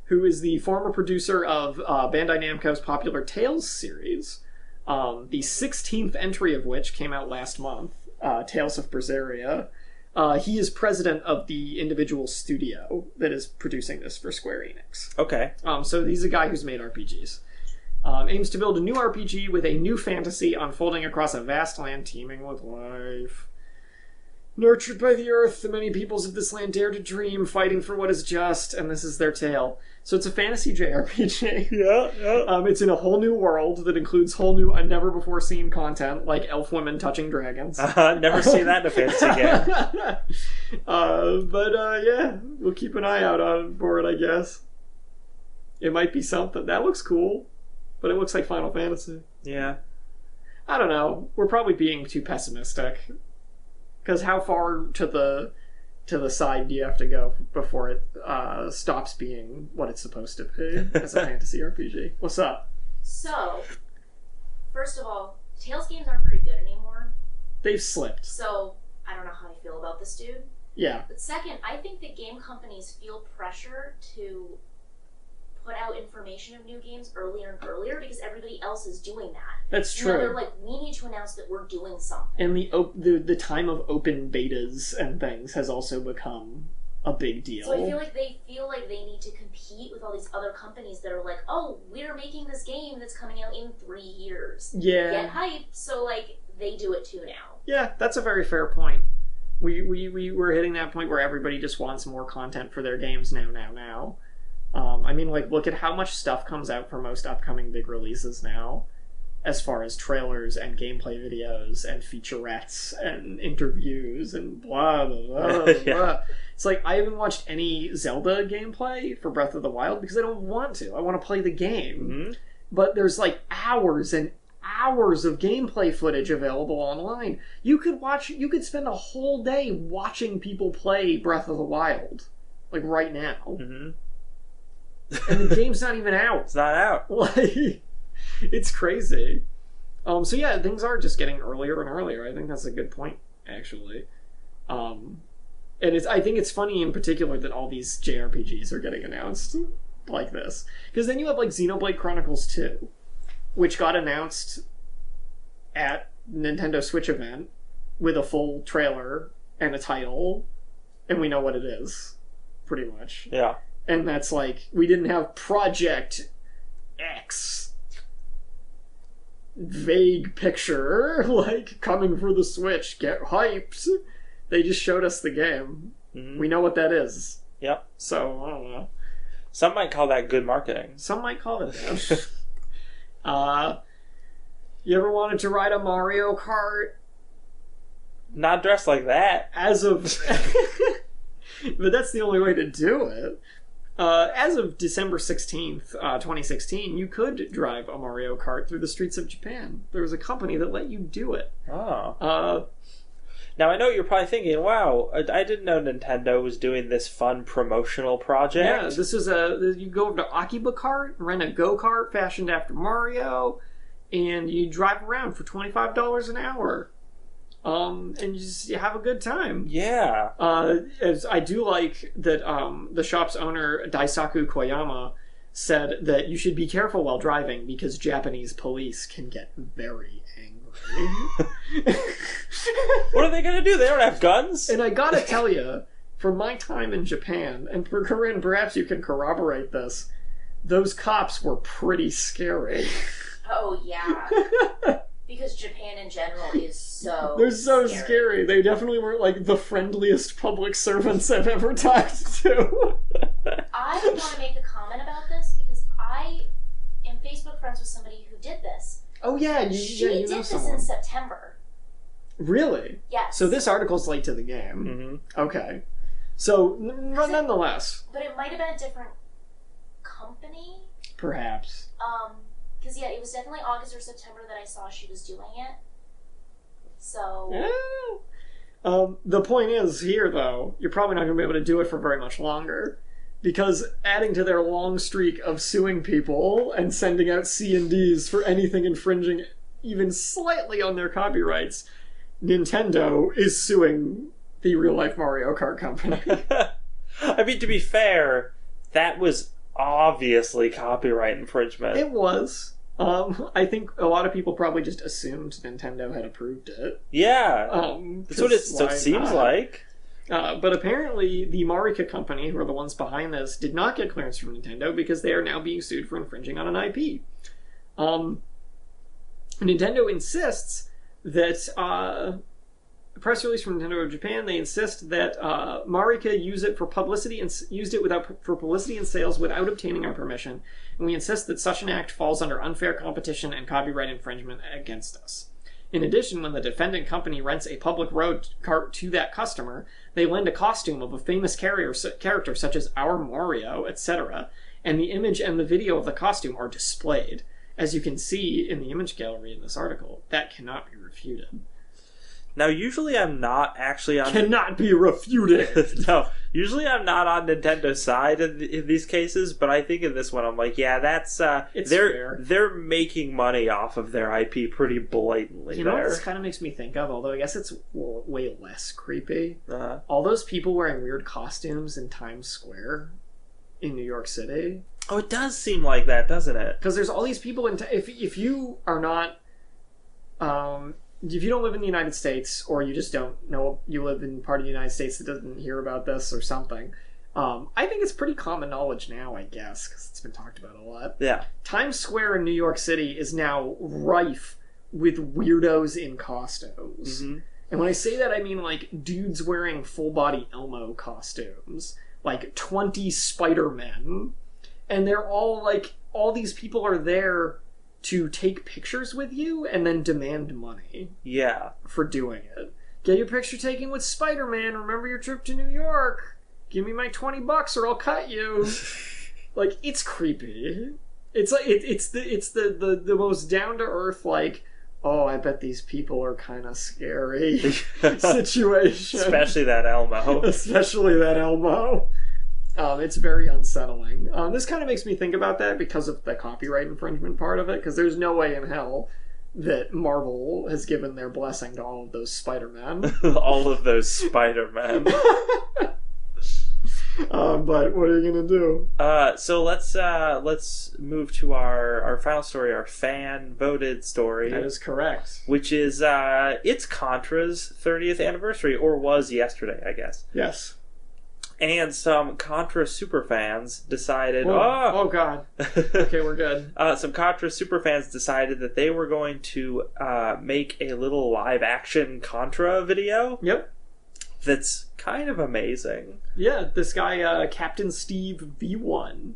who is the former producer of Bandai Namco's popular Tales series, the 16th entry of which came out last month, Tales of Berseria. He is president of the individual studio that is producing this for Square Enix. Okay. So he's a guy who's made RPGs. Aims to build a new RPG with a new fantasy unfolding across a vast land teeming with life. Nurtured by the earth, the many peoples of this land dare to dream, fighting for what is just, and this is their tale. So it's a fantasy JRPG. Yeah. It's in a whole new world that includes whole new, never-before seen content, like elf women touching dragons. Never seen that in a fantasy game. Yeah, we'll keep an eye out for it, I guess. It might be something. That looks cool, but it looks like Final Fantasy. Yeah. I don't know. We're probably being too pessimistic. Because how far to the side do you have to go before it stops being what it's supposed to be as a fantasy RPG? What's up? So, first of all, Tales games aren't very good anymore. They've slipped. So, I don't know how you feel about this dude. Yeah. But second, I think that game companies feel pressure to put out information of new games earlier and earlier because everybody else is doing that. That's true. Now they're like, we need to announce that we're doing something. And the time of open betas and things has also become a big deal. So I feel like they need to compete with all these other companies that are like, oh, we're making this game that's coming out in 3 years. Yeah. Get hyped. So like they do it too now. Yeah, that's a very fair point. We're hitting that point where everybody just wants more content for their games now. I mean, like, look at how much stuff comes out for most upcoming big releases now, as far as trailers and gameplay videos and featurettes and interviews and blah, blah, blah, blah. Yeah. It's like, I haven't watched any Zelda gameplay for Breath of the Wild because I don't want to. I want to play the game. Mm-hmm. But there's, like, hours and hours of gameplay footage available online. You could spend a whole day watching people play Breath of the Wild, like, right now. Mm-hmm. And the game's not even out. It's not out. Like, it's crazy. So yeah, things are just getting earlier and earlier. I think that's a good point, actually. And I think it's funny in particular that all these JRPGs are getting announced like this. Because then you have like Xenoblade Chronicles 2, which got announced at Nintendo Switch event with a full trailer and a title, and we know what it is, pretty much. Yeah. And that's like, we didn't have Project X vague picture, like, coming for the Switch, get hyped. They just showed us the game. Mm-hmm. We know what that is. Yep. So, I don't know. Some might call that good marketing. Some might call it that. You ever wanted to ride a Mario Kart? Not dressed like that. As of... but that's the only way to do it. As of December 16th, 2016, you could drive a Mario Kart through the streets of Japan. There was a company that let you do it. Oh. Now, I know you're probably thinking, wow, I didn't know Nintendo was doing this fun promotional project. Yeah, this is you go over to Akiba Kart, rent a go-kart fashioned after Mario, and you drive around for $25 an hour. And you have a good time. Yeah. As I do like that the shop's owner, Daisaku Koyama, said that you should be careful while driving because Japanese police can get very angry. What are they going to do? They don't have guns? And I gotta tell you, from my time in Japan, and for Corinne, perhaps you can corroborate this, those cops were pretty scary. Oh, yeah. Because Japan in general is so They're so scary. They definitely weren't like the friendliest public servants I've ever talked to. I want to make a comment about this because I am Facebook friends with somebody who did this. Oh yeah, She you did know this someone. in September. Really? Yes. So this article's late to the game. Mm-hmm. Okay. So nonetheless, But it might have been a different company. perhaps. Because yeah, it was definitely August or September that I saw she was doing it. So Yeah. The point is here, though, you're probably not going to be able to do it for very much longer. Because adding to their long streak of suing people and sending out C&Ds for anything infringing even slightly on their copyrights, Nintendo is suing the real-life Mario Kart company. I mean, to be fair, that was obviously copyright infringement. It was. I think a lot of people probably just assumed Nintendo had approved it. Yeah. That's what it seems like. But apparently the Marika company, who are the ones behind this, did not get clearance from Nintendo because they are now being sued for infringing on an IP. Nintendo insists that a press release from Nintendo of Japan, they insist that Marika used it for publicity and sales without obtaining our permission, and we insist that such an act falls under unfair competition and copyright infringement against us. In addition, when the defendant company rents a public road cart to that customer, they lend a costume of a famous character such as our Mario, etc., and the image and the video of the costume are displayed. As you can see in the image gallery in this article, that cannot be refuted. Now, usually I'm not actually on... Cannot be refuted! No, usually I'm not on Nintendo's side in these cases, but I think in this one I'm like, yeah, that's... It's fair. They're making money off of their IP pretty blatantly. You know what this kind of makes me think of? Although I guess it's way less creepy. Uh-huh. All those people wearing weird costumes in Times Square in New York City. Oh, it does seem like that, doesn't it? Because there's all these people in... If you are not... if you don't live in the United States, or you just don't know you live in part of the United States that doesn't hear about this or something, I think it's pretty common knowledge now, I guess, because it's been talked about a lot. Yeah. Times Square in New York City is now rife with weirdos in costumes. Mm-hmm. And when I say that, I mean like dudes wearing full-body Elmo costumes, like 20 Spider-Men, and they're all like, all these people are there to take pictures with you and then demand money. Yeah. For doing it. Get your picture taken with Spider-Man. Remember your trip to New York. Give me my $20 or I'll cut you. Like, it's creepy. It's like it's the most down to earth, like, oh, I bet these people are kind of scary situation. Especially that Elmo. Especially that Elmo. It's very unsettling. This kind of makes me think about that because of the copyright infringement part of it, because there's no way in hell that Marvel has given their blessing to all of those Spider-Men. All of those Spider-Men. But what are you going to do? So let's move to our final story, our fan-voted story. That is correct. Which is, it's Contra's 30th anniversary, or was yesterday, I guess. Yes. And some Contra superfans decided... Oh God. Okay, we're good. Some Contra superfans decided that they were going to make a little live-action Contra video. Yep. That's kind of amazing. Yeah, this guy, Captain Steve V1,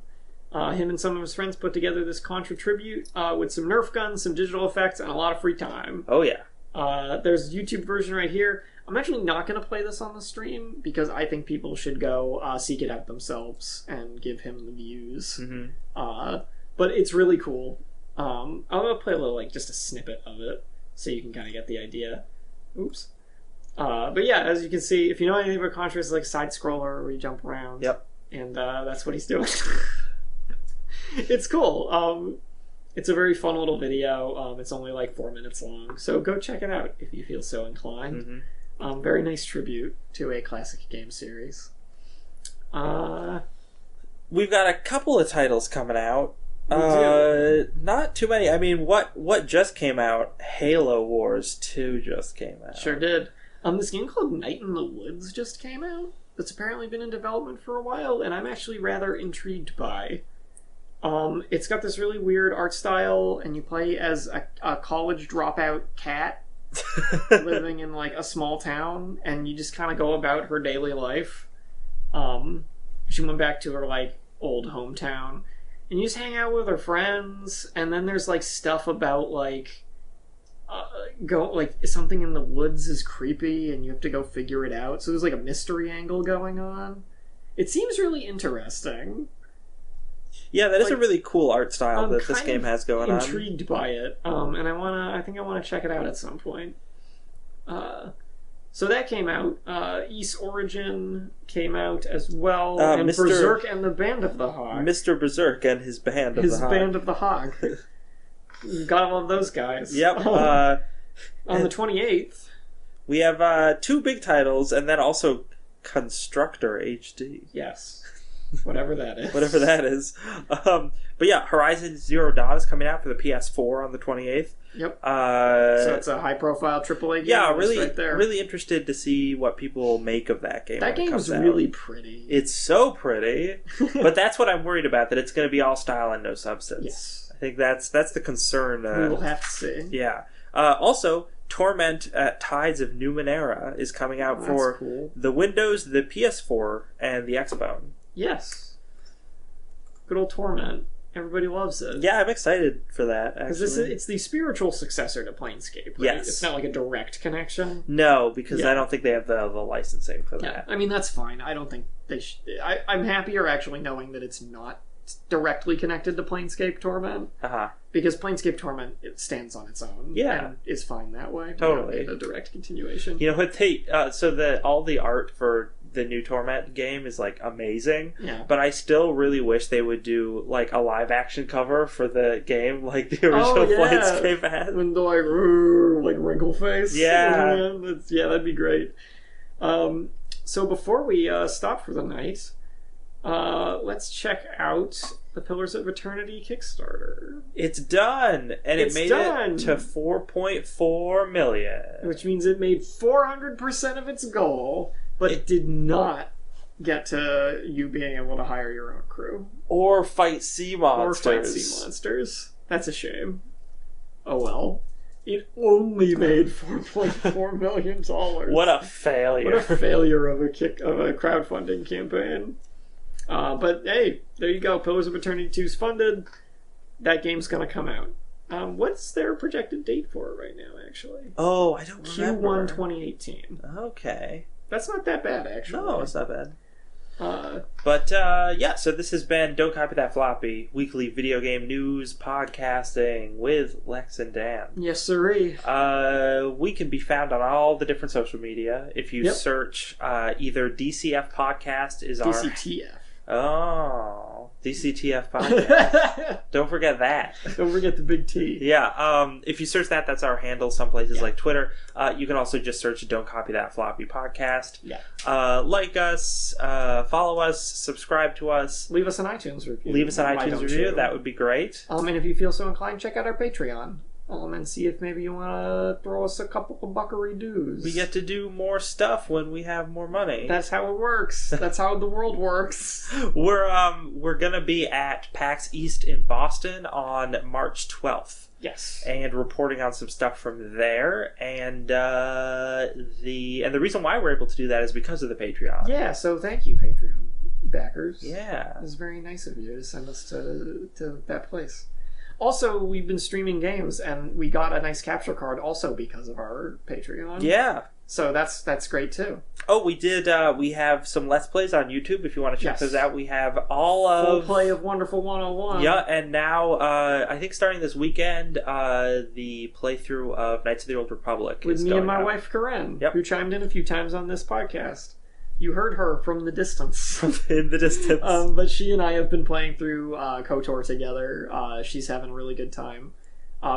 Him and some of his friends put together this Contra tribute with some Nerf guns, some digital effects, and a lot of free time. Oh, yeah. There's a YouTube version right here. I'm actually not going to play this on the stream because I think people should go seek it out themselves and give him the views. Mm-hmm. But it's really cool. I'm going to play a little, just a snippet of it so you can kind of get the idea. Oops. But yeah, as you can see, if you know anything about Contra, it's like a side-scroller where you jump around. Yep. And that's what he's doing. It's cool. It's a very fun little video. It's only like 4 minutes long. So go check it out if you feel so inclined. Mm-hmm. Very nice tribute to a classic game series. We've got a couple of titles coming out. We do. Not too many. I mean, what just came out? Halo Wars 2 just came out. Sure did. This game called Night in the Woods just came out. That's apparently been in development for a while, and I'm actually rather intrigued by. It's got this really weird art style, and you play as a college dropout cat living in like a small town, and you just kind of go about her daily life. She went back to her like old hometown, and you just hang out with her friends. And then there's like stuff about something in the woods is creepy, and you have to go figure it out. So there's like a mystery angle going on. It seems really interesting. Yeah, that is a really cool art style that this game has going on. I'm intrigued by it, and I think I want to check it out at some point. So that came out. East Origin came out as well, and Berserk and the Band of the Hog. Mr. Berserk and his Band of the Hog. His Band of the Hog. You gotta love those guys. Yep. On the 28th, we have 2 big titles, and then also Constructor HD. Yes. Whatever that is. Whatever that is. But yeah, Horizon Zero Dawn is coming out for the PS4 on the 28th. Yep. So it's a high-profile AAA game. Yeah, really, right there. really interested to see what people make of that game. That game is really pretty. It's so pretty, but that's what I'm worried about. That it's going to be all style and no substance. Yes. I think that's the concern. We will have to see. Yeah. Also, Torment at Tides of Numenera is coming out for the Windows, the PS4, and the Xbone. Yes. Good old Torment. Everybody loves it. Yeah, I'm excited for that, because actually. it's the spiritual successor to Planescape, right? Yes. It's not like a direct connection. No, because I don't think they have the licensing for that. I mean, that's fine. I don't think they should. I'm happier actually knowing that it's not directly connected to Planescape Torment. Uh-huh. Because Planescape Torment, it stands on its own. Yeah. And is fine that way. Totally. A direct continuation. You know what all the art for the new Torment game is like amazing. Yeah. But I still really wish they would do like a live action cover for the game like the original Planescape had. When they're like wrinkle face. Yeah. That'd be great. So before we stop for the night, let's check out the Pillars of Eternity Kickstarter. It's done, and it made it to 4.4 million, which means it made 400% of its goal, but it did not get to you being able to hire your own crew or fight sea monsters. That's a shame. Oh well. It only made $4.4 million. What a failure! What a failure of a crowdfunding campaign. But hey, there you go. Pillars of Eternity 2's funded. That game's gonna come out. What's their projected date for it right now, actually? Oh, I don't remember. Q1 2018. Okay. That's not that bad, actually. No, it's not bad. So this has been Don't Copy That Floppy, weekly video game news podcasting with Lex and Dan. Yes, sirree. We can be found on all the different social media. If you search either DCF Podcast is our... DCTF. Oh, DCTF Podcast. Don't forget that. Don't forget the big T. Yeah, if you search that, that's our handle some places like Twitter. You can also just search Don't Copy That Floppy Podcast. Yeah. Like us, follow us, subscribe to us. Leave us an iTunes review. That would be great. And if you feel so inclined, check out our Patreon. And see if maybe you want to throw us a couple of buckaree-doos. We get to do more stuff when we have more money. That's how it works. That's how the world works. We're gonna be at PAX East in Boston on March 12th. Yes. And reporting on some stuff from there. And the reason why we're able to do that is because of the Patreon. Yeah, so thank you, Patreon backers. Yeah. It was very nice of you to send us to that place. Also, we've been streaming games, and we got a nice capture card also because of our Patreon. Yeah. So that's great too. Oh, we did. We have some Let's Plays on YouTube if you want to check those out. We have all of... Full play of Wonderful 101. Yeah, and now, I think starting this weekend, the playthrough of Knights of the Old Republic with is me going and my out. wife, Corinne, Yep. who chimed in a few times on this podcast. You heard her from the distance. In the distance. But she and I have been playing through KOTOR together. She's having a really good time.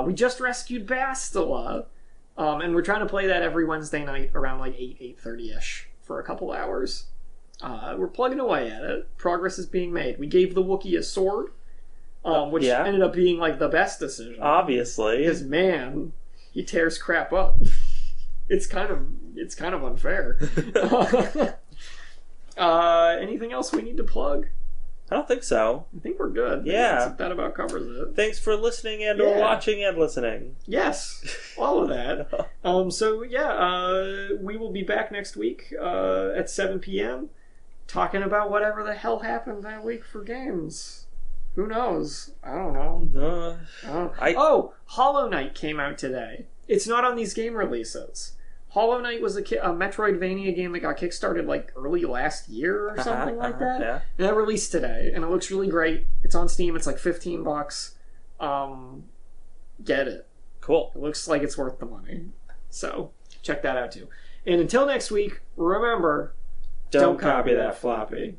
We just rescued Bastila. And we're trying to play that every Wednesday night around like 8:30ish for a couple hours. We're plugging away at it. Progress is being made. We gave the Wookiee a sword, which ended up being like the best decision. Obviously. Because man, he tears crap up. It's kind of unfair. Anything else we need to plug? I don't think so. I think we're good. Yeah. That about covers it. Thanks for listening and or watching and listening. Yes, all of that. We will be back next week at 7 p.m. talking about whatever the hell happened that week for games. Who knows? I don't know. Hollow Knight came out today. It's not on these game releases. Hollow Knight was a Metroidvania game that got kickstarted like early last year or something like that. Yeah. And that released today, and it looks really great. It's on Steam. It's like $15. Get it. Cool. It looks like it's worth the money. So check that out too. And until next week, remember, don't copy that floppy.